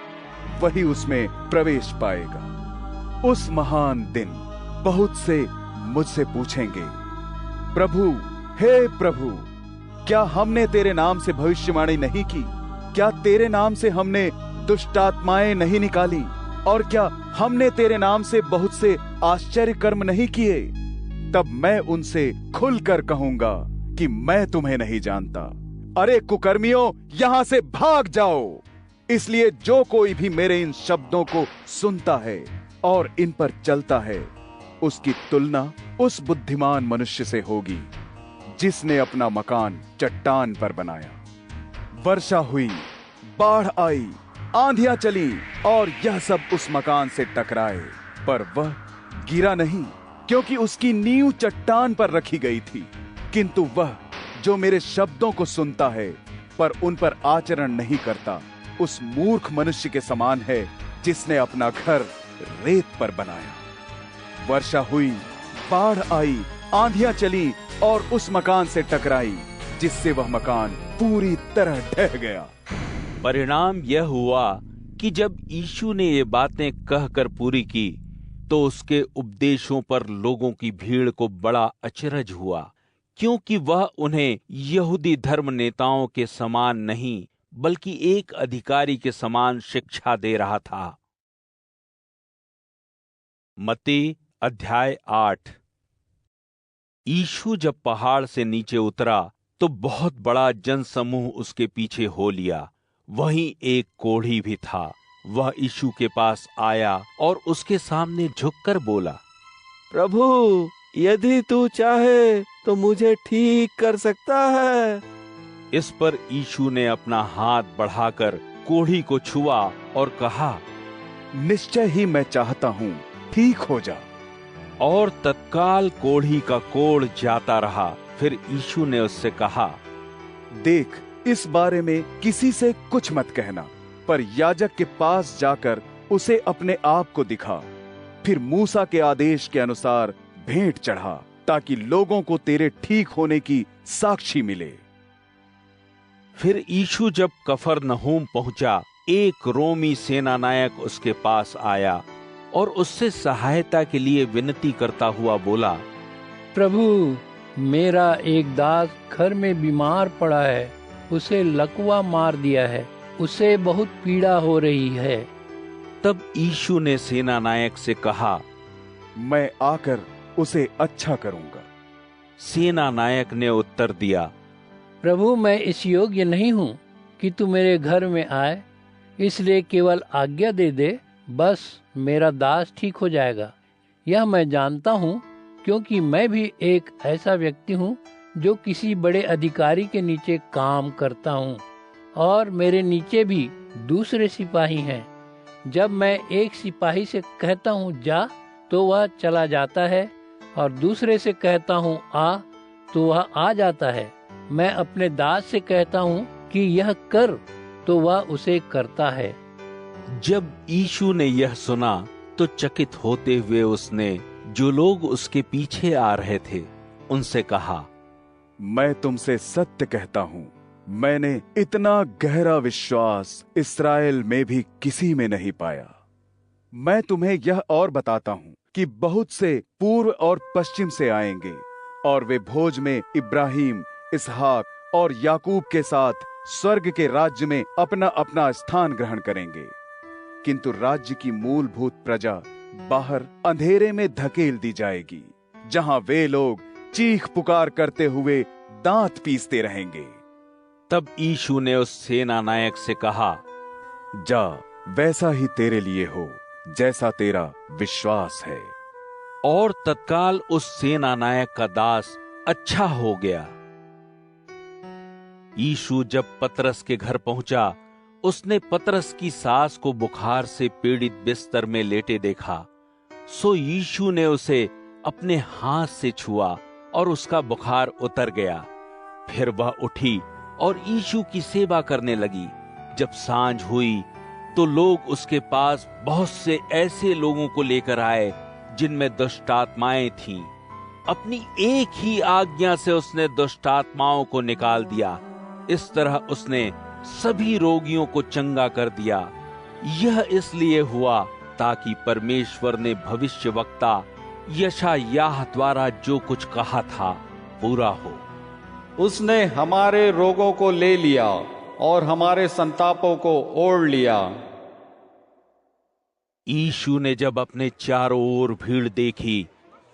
वही उसमें प्रवेश पाएगा। उस महान दिन बहुत से मुझसे पूछेंगे, प्रभु, हे प्रभु, क्या हमने तेरे नाम से भविष्यवाणी नहीं की? क्या तेरे नाम से हमने दुष्टात्माएं नहीं निकाली? और क्या हमने तेरे नाम से बहुत से आश्चर्य कर्म नहीं किए? तब मैं उनसे खुलकर कहूंगा कि मैं तुम्हें नहीं जानता। अरे कुकर्मियों, यहां से भाग जाओ। इसलिए जो कोई भी मेरे इन शब्दों को सुनता है और इन पर चलता है, उसकी तुलना उस बुद्धिमान मनुष्य से होगी जिसने अपना मकान चट्टान पर बनाया। वर्षा हुई, बाढ़ आई, आंधियां चली और यह सब उस मकान से टकराए, पर वह गिरा नहीं, क्योंकि उसकी नींव चट्टान पर रखी गई थी। किंतु वह जो मेरे शब्दों को सुनता है पर उन पर आचरण नहीं करता, उस मूर्ख मनुष्य के समान है जिसने अपना घर रेत पर बनाया। वर्षा हुई, बाढ़ आई, आंधियां चली और उस मकान से टकराई, जिससे वह मकान पूरी तरह ढह गया। परिणाम यह हुआ कि जब यीशु ने ये बातें कहकर पूरी की, तो उसके उपदेशों पर लोगों की भीड़ को बड़ा अचरज हुआ, क्योंकि वह उन्हें यहूदी धर्म नेताओं के समान नहीं, बल्कि एक अधिकारी के समान शिक्षा दे रहा था। मत्ती अध्याय 8। यीशु जब पहाड़ से नीचे उतरा तो बहुत बड़ा जनसमूह उसके पीछे हो लिया। वहीं एक कोढ़ी भी था। वह यीशु के पास आया और उसके सामने झुककर बोला, प्रभु, यदि तू चाहे तो मुझे ठीक कर सकता है। इस पर यीशु ने अपना हाथ बढ़ाकर कोढ़ी को छुआ और कहा, निश्चय ही मैं चाहता हूँ, ठीक हो जा। और तत्काल कोढ़ी का कोढ़ जाता रहा। फिर यीशु ने उससे कहा, देख, इस बारे में किसी से कुछ मत कहना, पर याजक के पास जाकर उसे अपने आप को दिखा। फिर मूसा के आदेश के अनुसार भेंट चढ़ा, ताकि लोगों को तेरे ठीक होने की साक्षी मिले। फिर यीशु जब कफरनहूम पहुंचा, एक रोमी सेनानायक उसके पास आया और उससे सहायता के लिए विनती करता हुआ बोला, प्रभु, मेरा एक दास घर में बीमार पड़ा है, उसे लकवा मार दिया है, उसे बहुत पीड़ा हो रही है। तब यीशु ने सेनानायक से कहा, मैं आकर उसे अच्छा करूंगा। सेनानायक ने उत्तर दिया, प्रभु, मैं इस योग्य नहीं हूँ कि तू मेरे घर में आए, इसलिए केवल आज्ञा दे दे, बस मेरा दास ठीक हो जाएगा। यह मैं जानता हूँ, क्योंकि मैं भी एक ऐसा व्यक्ति हूँ जो किसी बड़े अधिकारी के नीचे काम करता हूँ, और मेरे नीचे भी दूसरे सिपाही हैं। जब मैं एक सिपाही से कहता हूँ जा, तो वह चला जाता है, और दूसरे से कहता हूँ आ, तो वह आ जाता है। मैं अपने दास से कहता हूँ कि यह कर, तो वह उसे करता है। जब यीशु ने यह सुना तो चकित होते हुए उसने जो लोग उसके पीछे आ रहे थे उनसे कहा, मैं तुमसे सत्य कहता हूँ, मैंने इतना गहरा विश्वास इस्राएल में भी किसी में नहीं पाया। मैं तुम्हें यह और बताता हूँ कि बहुत से पूर्व और पश्चिम से आएंगे, और वे भोज में इब्राहिम, इसहाक और याकूब के साथ स्वर्ग के राज्य में अपना अपना स्थान ग्रहण करेंगे। किंतु राज्य की मूलभूत प्रजा बाहर अंधेरे में धकेल दी जाएगी, जहां वे लोग चीख पुकार करते हुए दांत पीसते रहेंगे। तब यीशु ने उस सेनानायक से कहा, जा, वैसा ही तेरे लिए हो जैसा तेरा विश्वास है। और तत्काल उस सेनानायक का दास अच्छा हो गया। यीशु जब पतरस के घर पहुंचा, उसने पतरस की सास को बुखार से पीड़ित बिस्तर में लेटे देखा। सो यीशु ने उसे अपने हाथ से छुआ और उसका बुखार उतर गया। फिर वह उठी और यीशु की सेवा करने लगी। जब सांझ हुई तो लोग उसके पास बहुत से ऐसे लोगों को लेकर आए जिनमें दुष्ट आत्माएं थीं। अपनी एक ही आज्ञा से उसने दुष्ट आत्माओं को निकाल दिया। इस तरह उसने सभी रोगियों को चंगा कर दिया। यह इसलिए हुआ ताकि परमेश्वर ने भविष्यवक्ता यशायाह द्वारा जो कुछ कहा था पूरा हो। उसने हमारे रोगों को ले लिया और हमारे संतापों को ओढ़ लिया। यीशु ने जब अपने चारों ओर भीड़ देखी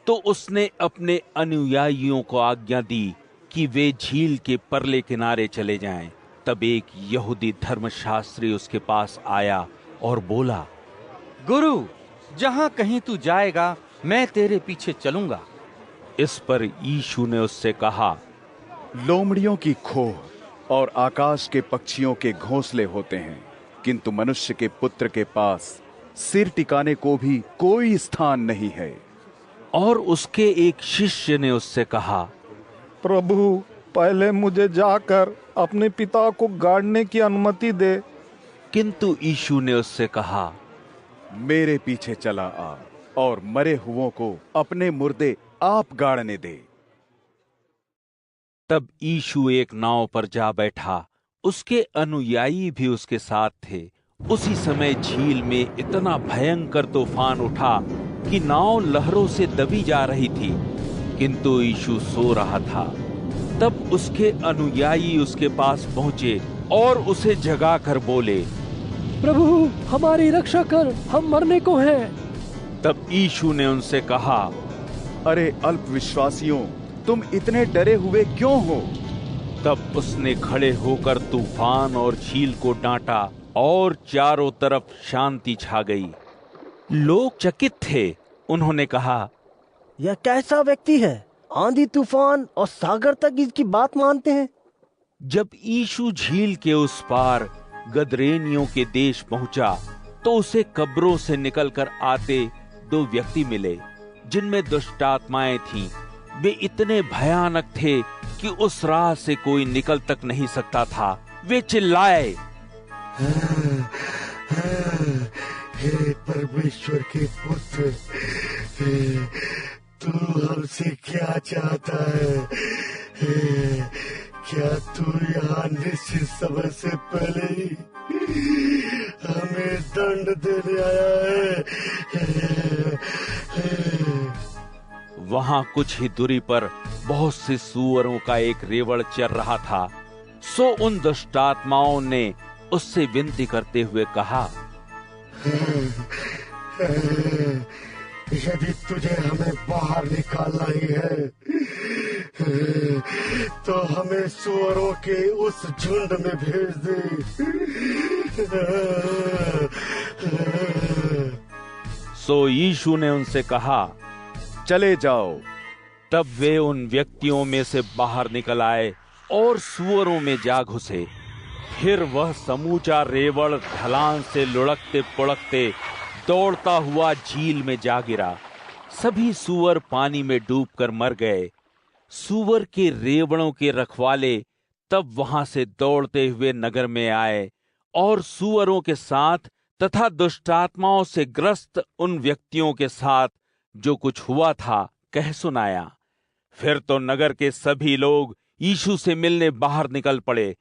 तो उसने अपने अनुयायियों को आज्ञा दी कि वे झील के परले किनारे चले जाएं। तब एक यहूदी धर्मशास्त्री उसके पास आया और बोला, गुरु, जहाँ कहीं तू जाएगा मैं तेरे पीछे चलूंगा। इस पर यीशु ने उससे कहा, लोमड़ियों की खोह और आकाश के पक्षियों के घोंसले होते हैं, किंतु मनुष्य के पुत्र के पास सिर टिकाने को भी कोई स्थान नहीं है। और उसके एक शिष्य ने उससे कहा, प्रभु, पहले मुझे जाकर अपने पिता को गाड़ने की अनुमति दे। किंतु यीशु ने उससे कहा, मेरे पीछे चला आ और मरे हुओं को अपने मुर्दे आप गाड़ने दे। तब यीशु एक नाव पर जा बैठा, उसके अनुयायी भी उसके साथ थे। उसी समय झील में इतना भयंकर तूफान उठा कि नाव लहरों से दबी जा रही थी, किंतु यीशु सो रहा था। तब उसके अनुयायी उसके पास पहुंचे और उसे जगाकर बोले, प्रभु, हमारी रक्षा कर, हम मरने को हैं। तब यीशु ने उनसे कहा, अरे अल्पविश्वासियों, तुम इतने डरे हुए क्यों हो? तब उसने खड़े होकर तूफान और झील को डांटा और चारों तरफ शांति छा गई। लोग चकित थे। उन्होंने कहा, यह कैसा व्यक्ति है, आंधी तूफान और सागर तक इसकी बात मानते हैं। जब यीशु झील के उस पार गदरेनियों के देश पहुंचा तो उसे कब्रों से निकलकर आते 2 व्यक्ति मिले जिनमें दुष्ट आत्माएं थीं। वे इतने भयानक थे कि उस राह से कोई निकल तक नहीं सकता था। वे चिल्लाए, हे परमेश्वर के पुत्र, तू हमसे क्या चाहता है? क्या तू यहाँ निश्चित समय से पहले ही हमें दंड देने आया है? वहां कुछ ही दूरी पर बहुत से सूअरों का एक रेवड़ चर रहा था। सो उन दुष्ट आत्माओं ने उससे विनती करते हुए कहा, यदि तुझे हमें बाहर निकालना ही है तो हमें सूअरों के उस झुंड में भेज दे। सो यीशु ने उनसे कहा, चले जाओ। तब वे उन व्यक्तियों में से बाहर निकल आए और सूअरों में जा घुसे। फिर वह समूचा रेवड़ ढलान से लुढ़कते पुढ़कते दौड़ता हुआ झील में जा गिरा। सभी सूअर पानी में डूबकर मर गए। सूअर के रेवड़ों के रखवाले तब वहां से दौड़ते हुए नगर में आए और सूअरों के साथ तथा दुष्ट आत्माओं से ग्रस्त उन व्यक्तियों के साथ जो कुछ हुआ था कह सुनाया। फिर तो नगर के सभी लोग यीशु से मिलने बाहर निकल पड़े।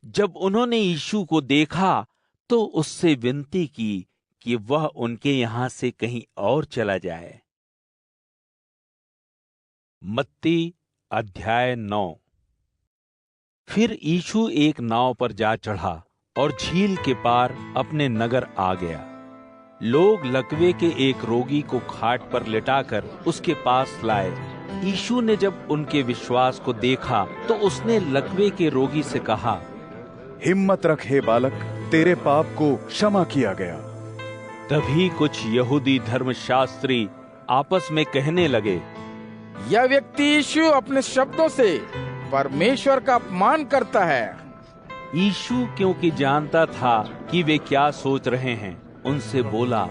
जब उन्होंने यीशु को देखा तो उससे विनती की कि वह उनके यहां से कहीं और चला जाए। मत्ती अध्याय 9। फिर यीशु एक नाव पर जा चढ़ा और झील के पार अपने नगर आ गया। लोग लकवे के एक रोगी को खाट पर लिटाकर उसके पास लाए। यीशु ने जब उनके विश्वास को देखा तो उसने लकवे के रोगी से कहा, हिम्मत रख हे बालक, तेरे पाप को क्षमा किया गया। तभी कुछ यहूदी धर्मशास्त्री आपस में कहने लगे, यह व्यक्ति यीशु अपने शब्दों से परमेश्वर का अपमान करता है। यीशु क्योंकि जानता था कि वे क्या सोच रहे हैं, उनसे बोला,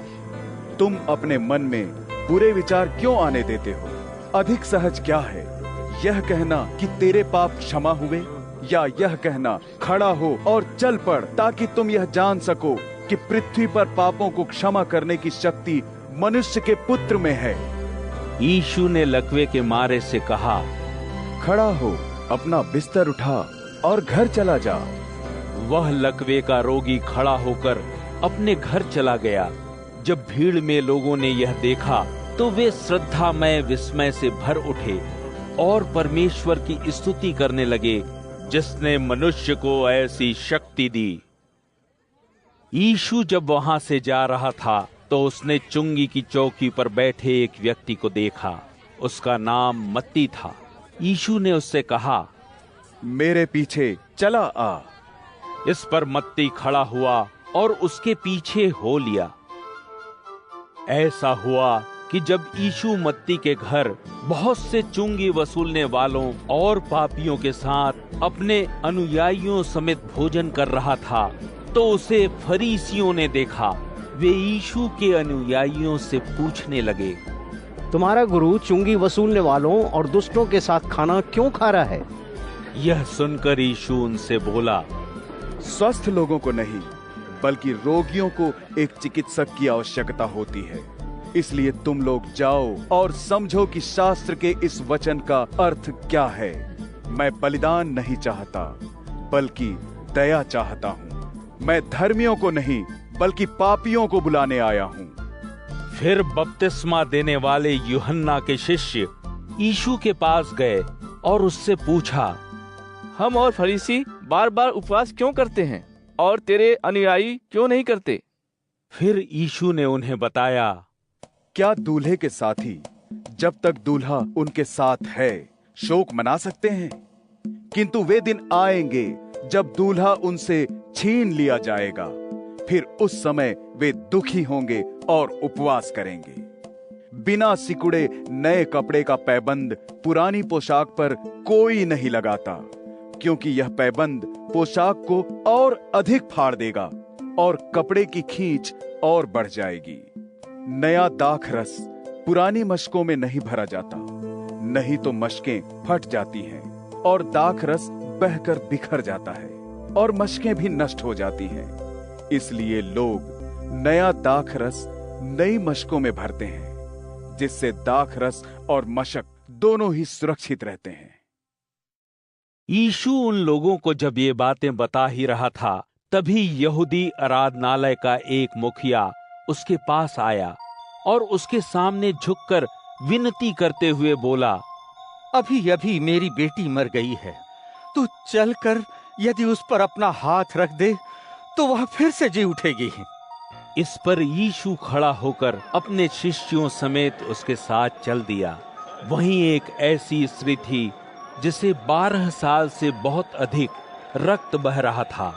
तुम अपने मन में बुरे विचार क्यों आने देते हो? अधिक सहज क्या है, यह कहना कि तेरे पाप क्षमा हुए, या यह कहना खड़ा हो और चल पड़, ताकि तुम यह जान सको कि पृथ्वी पर पापों को क्षमा करने की शक्ति मनुष्य के पुत्र में है। यीशु ने लकवे के मारे से कहा, खड़ा हो, अपना बिस्तर उठा और घर चला जा। वह लकवे का रोगी खड़ा होकर अपने घर चला गया। जब भीड़ में लोगों ने यह देखा तो वे श्रद्धामय विस्मय से भर उठे और परमेश्वर की स्तुति करने लगे, जिसने मनुष्य को ऐसी शक्ति दी। यीशु जब वहां से जा रहा था तो उसने चुंगी की चौकी पर बैठे एक व्यक्ति को देखा। उसका नाम मत्ती था। यीशु ने उससे कहा, मेरे पीछे चला आ। इस पर मत्ती खड़ा हुआ और उसके पीछे हो लिया। ऐसा हुआ कि जब यीशु मत्ती के घर बहुत से चुंगी वसूलने वालों और पापियों के साथ अपने अनुयायियों समेत भोजन कर रहा था तो उसे फरीसियों ने देखा। वे यीशु के अनुयायियों से पूछने लगे, तुम्हारा गुरु चुंगी वसूलने वालों और दुष्टों के साथ खाना क्यों खा रहा है? यह सुनकर यीशु उनसे बोला, स्वस्थ लोगों को नहीं बल्कि रोगियों को एक चिकित्सक की आवश्यकता होती है। इसलिए तुम लोग जाओ और समझो कि शास्त्र के इस वचन का अर्थ क्या है। मैं बलिदान नहीं चाहता बल्कि दया चाहता हूँ। मैं धर्मियों को नहीं बल्कि पापियों को बुलाने आया हूँ। फिर बपतिस्मा देने वाले यूहन्ना के शिष्य यीशु के पास गए और उससे पूछा, हम और फरीसी बार बार उपवास क्यों करते हैं और तेरे अनुयायी क्यों नहीं करते? फिर यीशु ने उन्हें बताया, क्या दूल्हे के साथी जब तक दूल्हा उनके साथ है शोक मना सकते हैं, किंतु वे दिन आएंगे जब दूल्हा उनसे छीन लिया जाएगा। फिर उस समय वे दुखी होंगे और उपवास करेंगे। बिना सिकुड़े नए कपड़े का पैबंद पुरानी पोशाक पर कोई नहीं लगाता, क्योंकि यह पैबंद पोशाक को और अधिक फाड़ देगा और कपड़े की खींच और बढ़ जाएगी। नया दाख रस पुरानी मशकों में नहीं भरा जाता, नहीं तो मशकें फट जाती हैं और दाख रस बहकर बिखर जाता है और मशकें भी नष्ट हो जाती हैं। इसलिए लोग नया दाख रस नई मशकों में भरते हैं, जिससे दाख रस और मशक दोनों ही सुरक्षित रहते हैं। यीशु उन लोगों को जब ये बातें बता ही रहा था, तभी यहूदी आराधनालय का एक मुखिया उसके पास आया और उसके सामने झुककर विनती करते हुए बोला, अभी अभी मेरी बेटी मर गई है, तू चलकर यदि उस पर अपना हाथ रख दे तो वह फिर से जी उठेगी। इस पर यीशु खड़ा होकर अपने शिष्यों समेत उसके साथ चल दिया। वहीं एक ऐसी स्त्री थी जिसे 12 साल से बहुत अधिक रक्त बह रहा था।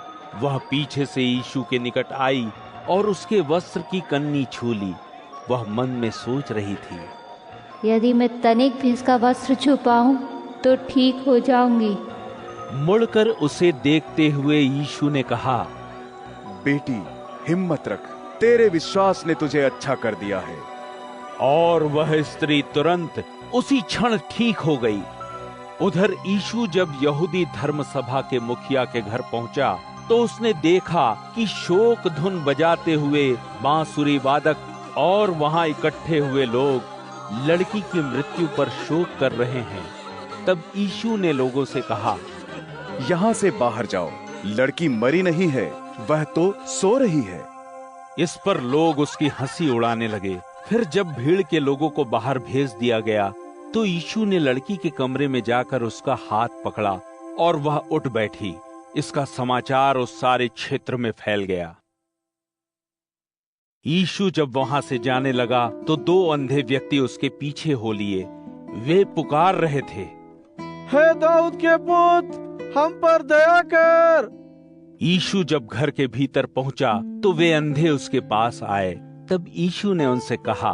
वह पीछे से यीशु के निकट आई और उसके वस्त्र की कन्नी छू ली। वह मन में सोच रही थी, यदि मैं तनिक भी इसका वस्त्र छू पाऊं तो ठीक हो जाऊंगी। मुड़कर उसे देखते हुए यीशु ने कहा, बेटी हिम्मत रख, तेरे विश्वास ने तुझे अच्छा कर दिया है। और वह स्त्री तुरंत उसी क्षण ठीक हो गई। उधर यीशु जब यहूदी धर्म सभा के मुखिया के घर पहुंचा तो उसने देखा कि शोक धुन बजाते हुए बांसुरी वादक और वहां इकट्ठे हुए लोग लड़की की मृत्यु पर शोक कर रहे हैं। तब यीशु ने लोगों से कहा, यहां से बाहर जाओ, लड़की मरी नहीं है, वह तो सो रही है। इस पर लोग उसकी हंसी उड़ाने लगे। फिर जब भीड़ के लोगों को बाहर भेज दिया गया तो यीशु ने लड़की के कमरे में जाकर उसका हाथ पकड़ा और वह उठ बैठी। इसका समाचार उस सारे क्षेत्र में फैल गया। यीशु जब वहां से जाने लगा तो 2 अंधे व्यक्ति उसके पीछे हो लिए। वे पुकार रहे थे, हे दाऊद के पुत्र, हम पर दया कर। यीशु जब घर के भीतर पहुंचा तो वे अंधे उसके पास आए। तब यीशु ने उनसे कहा,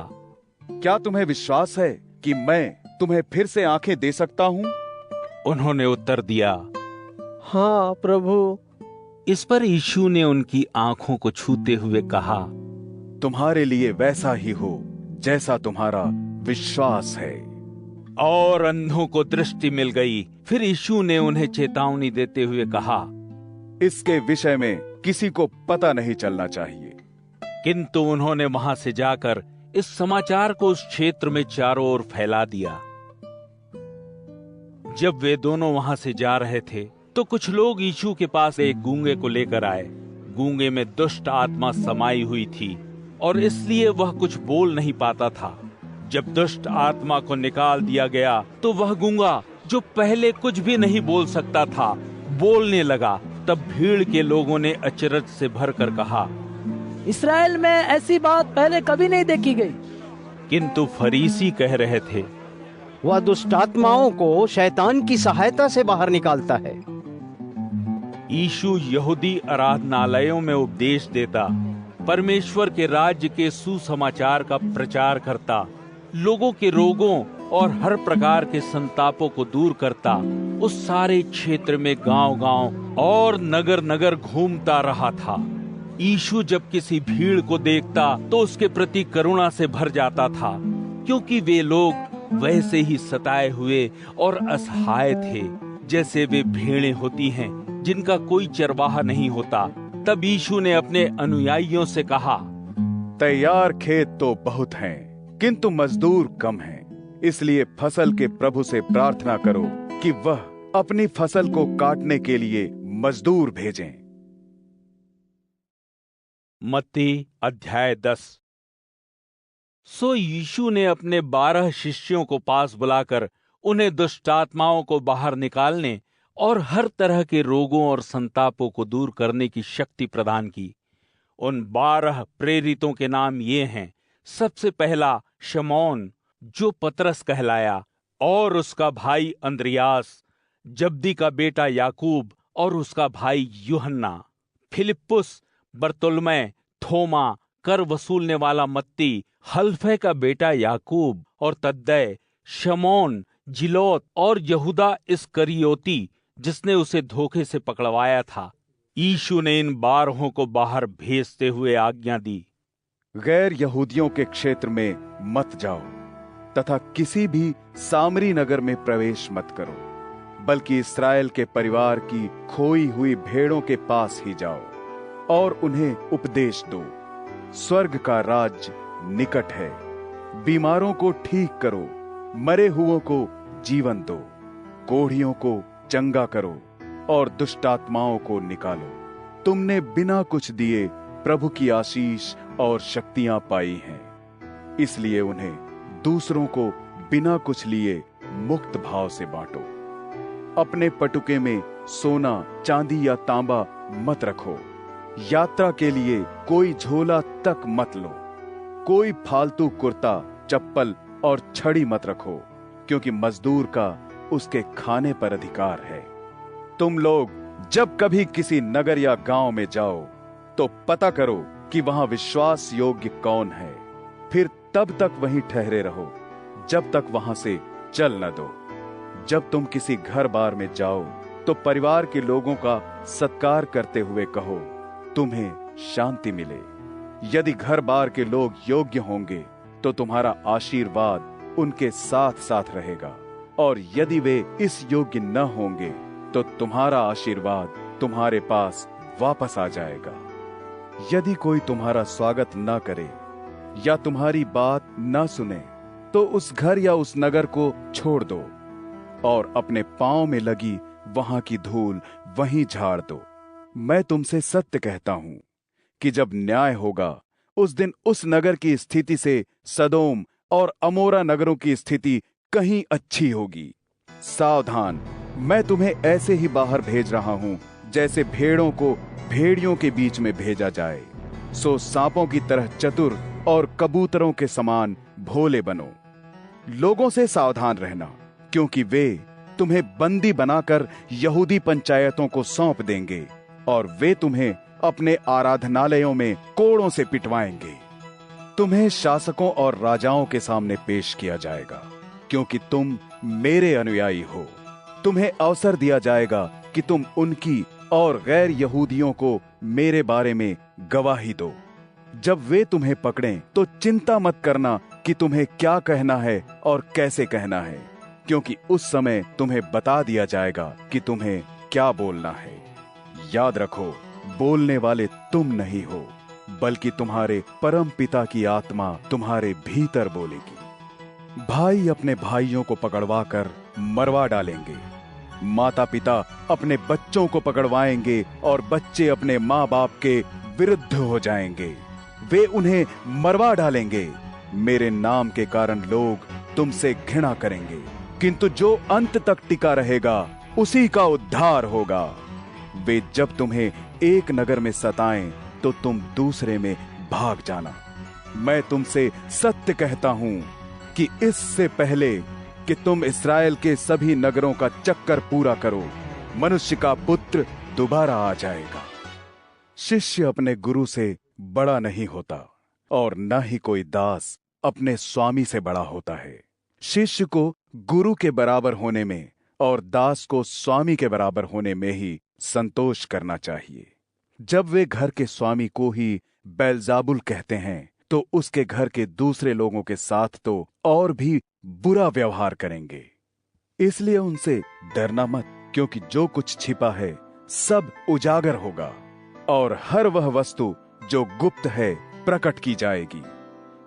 क्या तुम्हें विश्वास है कि मैं तुम्हें फिर से आंखें दे सकता हूं? उन्होंने उत्तर दिया, हाँ प्रभु। इस पर यीशु ने उनकी आंखों को छूते हुए कहा, तुम्हारे लिए वैसा ही हो जैसा तुम्हारा विश्वास है। और अंधों को दृष्टि मिल गई। फिर यीशु ने उन्हें चेतावनी देते हुए कहा, इसके विषय में किसी को पता नहीं चलना चाहिए। किंतु उन्होंने वहां से जाकर इस समाचार को उस क्षेत्र में चारों ओर फैला दिया। जब वे दोनों वहां से जा रहे थे तो कुछ लोग यीशु के पास एक गूंगे को लेकर आए। गूंगे में दुष्ट आत्मा समाई हुई थी और इसलिए वह कुछ बोल नहीं पाता था। जब दुष्ट आत्मा को निकाल दिया गया तो वह गूंगा, जो पहले कुछ भी नहीं बोल सकता था, बोलने लगा। तब भीड़ के लोगों ने अचरज से भरकर कहा, इस्राएल में ऐसी बात पहले कभी नहीं देखी गई। किंतु फरीसी कह रहे थे, वह दुष्ट आत्माओं को शैतान की सहायता से बाहर निकालता है। यीशु यहूदी आराधनालयों में उपदेश देता, परमेश्वर के राज्य के सुसमाचार का प्रचार करता, लोगों के रोगों और हर प्रकार के संतापों को दूर करता। उस सारे क्षेत्र में गांव-गांव और नगर-नगर घूमता रहा था। यीशु जब किसी भीड़ को देखता तो उसके प्रति करुणा से भर जाता था, क्योंकि वे लोग वैसे ही सताए हुए और असहाय थे जैसे वे भेड़ें होती हैं जिनका कोई चरवाहा नहीं होता। तब यीशु ने अपने अनुयायियों से कहा, तैयार खेत तो बहुत हैं, किंतु मजदूर कम हैं। इसलिए फसल के प्रभु से प्रार्थना करो कि वह अपनी फसल को काटने के लिए मजदूर भेजें। मत्ती अध्याय 10। सो यीशु ने अपने 12 शिष्यों को पास बुलाकर उन्हें दुष्टात्माओं को बाहर निकालने और हर तरह के रोगों और संतापों को दूर करने की शक्ति प्रदान की। उन 12 प्रेरितों के नाम ये हैं। सबसे पहला शमौन, जो पतरस कहलाया, और उसका भाई अंद्रियास, जब्दी का बेटा याकूब और उसका भाई यूहन्ना, फिलिप्पुस, बरतुल्मै, थोमा, कर वसूलने वाला मत्ती, हल्फे का बेटा याकूब और तद्दै, शमौन, जिलोत और यहूदा इस्करियोती जिसने उसे धोखे से पकड़वाया था। यीशु ने इन 12 को बाहर भेजते हुए आज्ञा दी, गैर यहूदियों के क्षेत्र में मत जाओ तथा किसी भी सामरी नगर में प्रवेश मत करो, बल्कि इस्राएल के परिवार की खोई हुई भेड़ों के पास ही जाओ और उन्हें उपदेश दो। स्वर्ग का राज्य निकट है। बीमारों को ठीक करो, मरे हुओं को जीवन दो, कोढ़ियों को चंगा करो और दुष्टात्माओं को निकालो। तुमने बिना कुछ दिए प्रभु की आशीष और शक्तियां पाई हैं, इसलिए उन्हें दूसरों को बिना कुछ लिए मुक्त भाव से बांटो। अपने पटुके में सोना, चांदी या तांबा मत रखो। यात्रा के लिए कोई झोला तक मत लो। कोई फालतू कुर्ता, चप्पल और छड़ी मत रखो, क्योंकि मजदूर का उसके खाने पर अधिकार है। तुम लोग जब कभी किसी नगर या गांव में जाओ तो पता करो कि वहां विश्वास योग्य कौन है, फिर तब तक वहीं ठहरे रहो जब तक वहां से चल न दो। जब तुम किसी घर बार में जाओ तो परिवार के लोगों का सत्कार करते हुए कहो, तुम्हें शांति मिले। यदि घर बार के लोग योग्य होंगे तो तुम्हारा आशीर्वाद उनके साथ साथ रहेगा, और यदि वे इस योग्य न होंगे तो तुम्हारा आशीर्वाद तुम्हारे पास वापस आ जाएगा। यदि कोई तुम्हारा स्वागत न करे या तुम्हारी बात न सुने तो उस घर या उस नगर को छोड़ दो और अपने पांव में लगी वहां की धूल वहीं झाड़ दो। मैं तुमसे सत्य कहता हूं कि जब न्याय होगा उस दिन उस नगर की स्थिति से सदोम और अमोरा नगरों की स्थिति कहीं अच्छी होगी। सावधान, मैं तुम्हें ऐसे ही बाहर भेज रहा हूं जैसे भेड़ों को भेड़ियों के बीच में भेजा जाए। सो सांपों की तरह चतुर और कबूतरों के समान भोले बनो। लोगों से सावधान रहना, क्योंकि वे तुम्हें बंदी बनाकर यहूदी पंचायतों को सौंप देंगे और वे तुम्हें अपने आराधनालयों में कोड़ों से पिटवाएंगे। तुम्हें शासकों और राजाओं के सामने पेश किया जाएगा, क्योंकि तुम मेरे अनुयायी हो। तुम्हें अवसर दिया जाएगा कि तुम उनकी और गैर यहूदियों को मेरे बारे में गवाही दो। जब वे तुम्हें पकड़ें तो चिंता मत करना कि तुम्हें क्या कहना है और कैसे कहना है, क्योंकि उस समय तुम्हें बता दिया जाएगा कि तुम्हें क्या बोलना है। याद रखो, बोलने वाले तुम नहीं हो, बल्कि तुम्हारे परम पिता की आत्मा तुम्हारे भीतर बोलेगी। भाई अपने भाइयों को पकड़वाकर मरवा डालेंगे, माता पिता अपने बच्चों को पकड़वाएंगे और बच्चे अपने माँ बाप के विरुद्ध हो जाएंगे। वे उन्हें मरवा डालेंगे। मेरे नाम के कारण लोग तुमसे घृणा करेंगे, किंतु जो अंत तक टिका रहेगा उसी का उद्धार होगा। वे जब तुम्हें एक नगर में सताएं तो तुम दूसरे में भाग जाना। मैं तुमसे सत्य कहता हूं कि इससे पहले कि तुम इस्राएल के सभी नगरों का चक्कर पूरा करो, मनुष्य का पुत्र दोबारा आ जाएगा। शिष्य अपने गुरु से बड़ा नहीं होता और न ही कोई दास अपने स्वामी से बड़ा होता है। शिष्य को गुरु के बराबर होने में और दास को स्वामी के बराबर होने में ही संतोष करना चाहिए। जब वे घर के स्वामी को ही बेलजाबुल कहते हैं तो उसके घर के दूसरे लोगों के साथ तो और भी बुरा व्यवहार करेंगे। इसलिए उनसे डरना मत, क्योंकि जो कुछ छिपा है सब उजागर होगा और हर वह वस्तु जो गुप्त है प्रकट की जाएगी।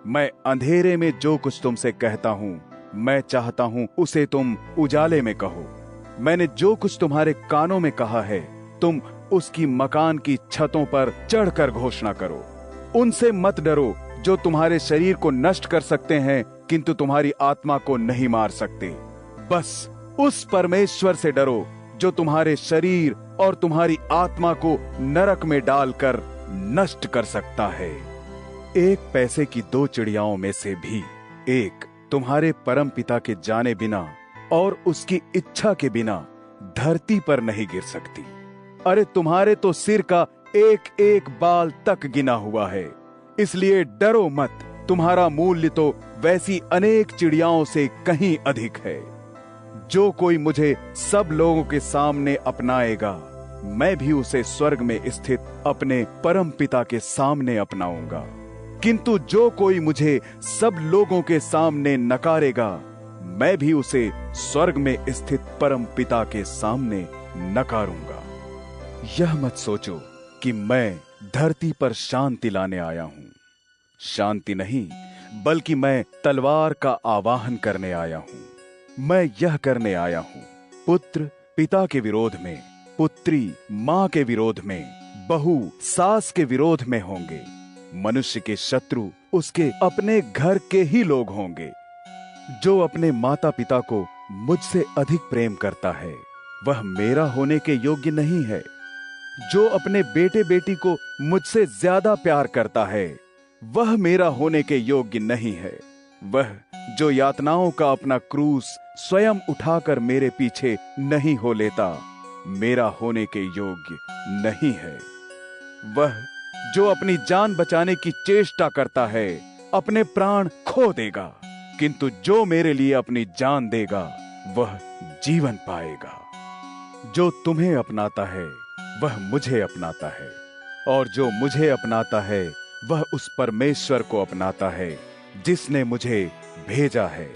मैं अंधेरे में जो कुछ तुमसे कहता हूं, मैं चाहता हूं उसे तुम उजाले में कहो। मैंने जो कुछ तुम्हारे कानों में कहा है, तुम उसकी मकान की छतों पर चढ़कर घोषणा करो। उनसे मत डरो जो तुम्हारे शरीर को नष्ट कर सकते हैं, किंतु तुम्हारी आत्मा को नहीं मार सकते। बस उस परमेश्वर से डरो जो तुम्हारे शरीर और तुम्हारी आत्मा को नरक में डालकर नष्ट कर सकता है। एक पैसे की 2 चिड़ियाओं में से भी एक तुम्हारे परम पिता के जाने बिना और उसकी इच्छा के बिना धरती पर नहीं गिर सकती। अरे तुम्हारे तो सिर का एक एक बाल तक गिना हुआ है, इसलिए डरो मत। तुम्हारा मूल्य तो वैसी अनेक चिड़ियाओं से कहीं अधिक है। जो कोई मुझे सब लोगों के सामने अपनाएगा, मैं भी उसे स्वर्ग में स्थित अपने परम पिता के सामने अपनाऊंगा। किंतु जो कोई मुझे सब लोगों के सामने नकारेगा, मैं भी उसे स्वर्ग में स्थित परम पिता के सामने नकारूंगा। यह मत सोचो कि मैं धरती पर शांति लाने आया हूं। शांति नहीं, बल्कि मैं तलवार का आवाहन करने आया हूं। मैं यह करने आया हूं, पुत्र पिता के विरोध में, पुत्री मां के विरोध में, बहू सास के विरोध में होंगे। मनुष्य के शत्रु उसके अपने घर के ही लोग होंगे। जो अपने माता पिता को मुझसे अधिक प्रेम करता है, वह मेरा होने के योग्य नहीं है। जो अपने बेटे बेटी को मुझसे ज्यादा प्यार करता है, वह मेरा होने के योग्य नहीं है। वह जो यातनाओं का अपना क्रूस स्वयं उठाकर मेरे पीछे नहीं हो लेता, मेरा होने के योग्य नहीं है। वह जो अपनी जान बचाने की चेष्टा करता है, अपने प्राण खो देगा, किंतु जो मेरे लिए अपनी जान देगा, वह जीवन पाएगा। जो तुम्हें अपनाता है, वह मुझे अपनाता है, और जो मुझे अपनाता है, वह उस परमेश्वर को अपनाता है जिसने मुझे भेजा है।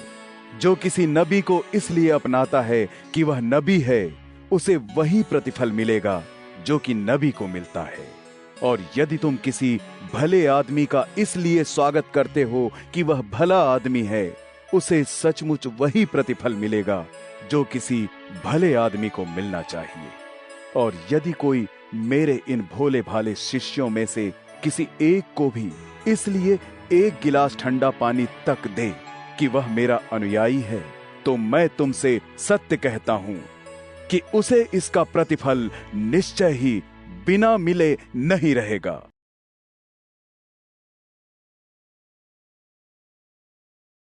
जो किसी नबी को इसलिए अपनाता है कि वह नबी है, उसे वही प्रतिफल मिलेगा जो कि नबी को मिलता है। और यदि तुम किसी भले आदमी का इसलिए स्वागत करते हो कि वह भला आदमी है, उसे सचमुच वही प्रतिफल मिलेगा जो किसी भले आदमी को मिलना चाहिए। और यदि कोई मेरे इन भोले भाले शिष्यों में से किसी एक को भी इसलिए एक गिलास ठंडा पानी तक दे कि वह मेरा अनुयायी है, तो मैं तुमसे सत्य कहता हूं कि उसे इसका प्रतिफल निश्चय ही बिना मिले नहीं रहेगा।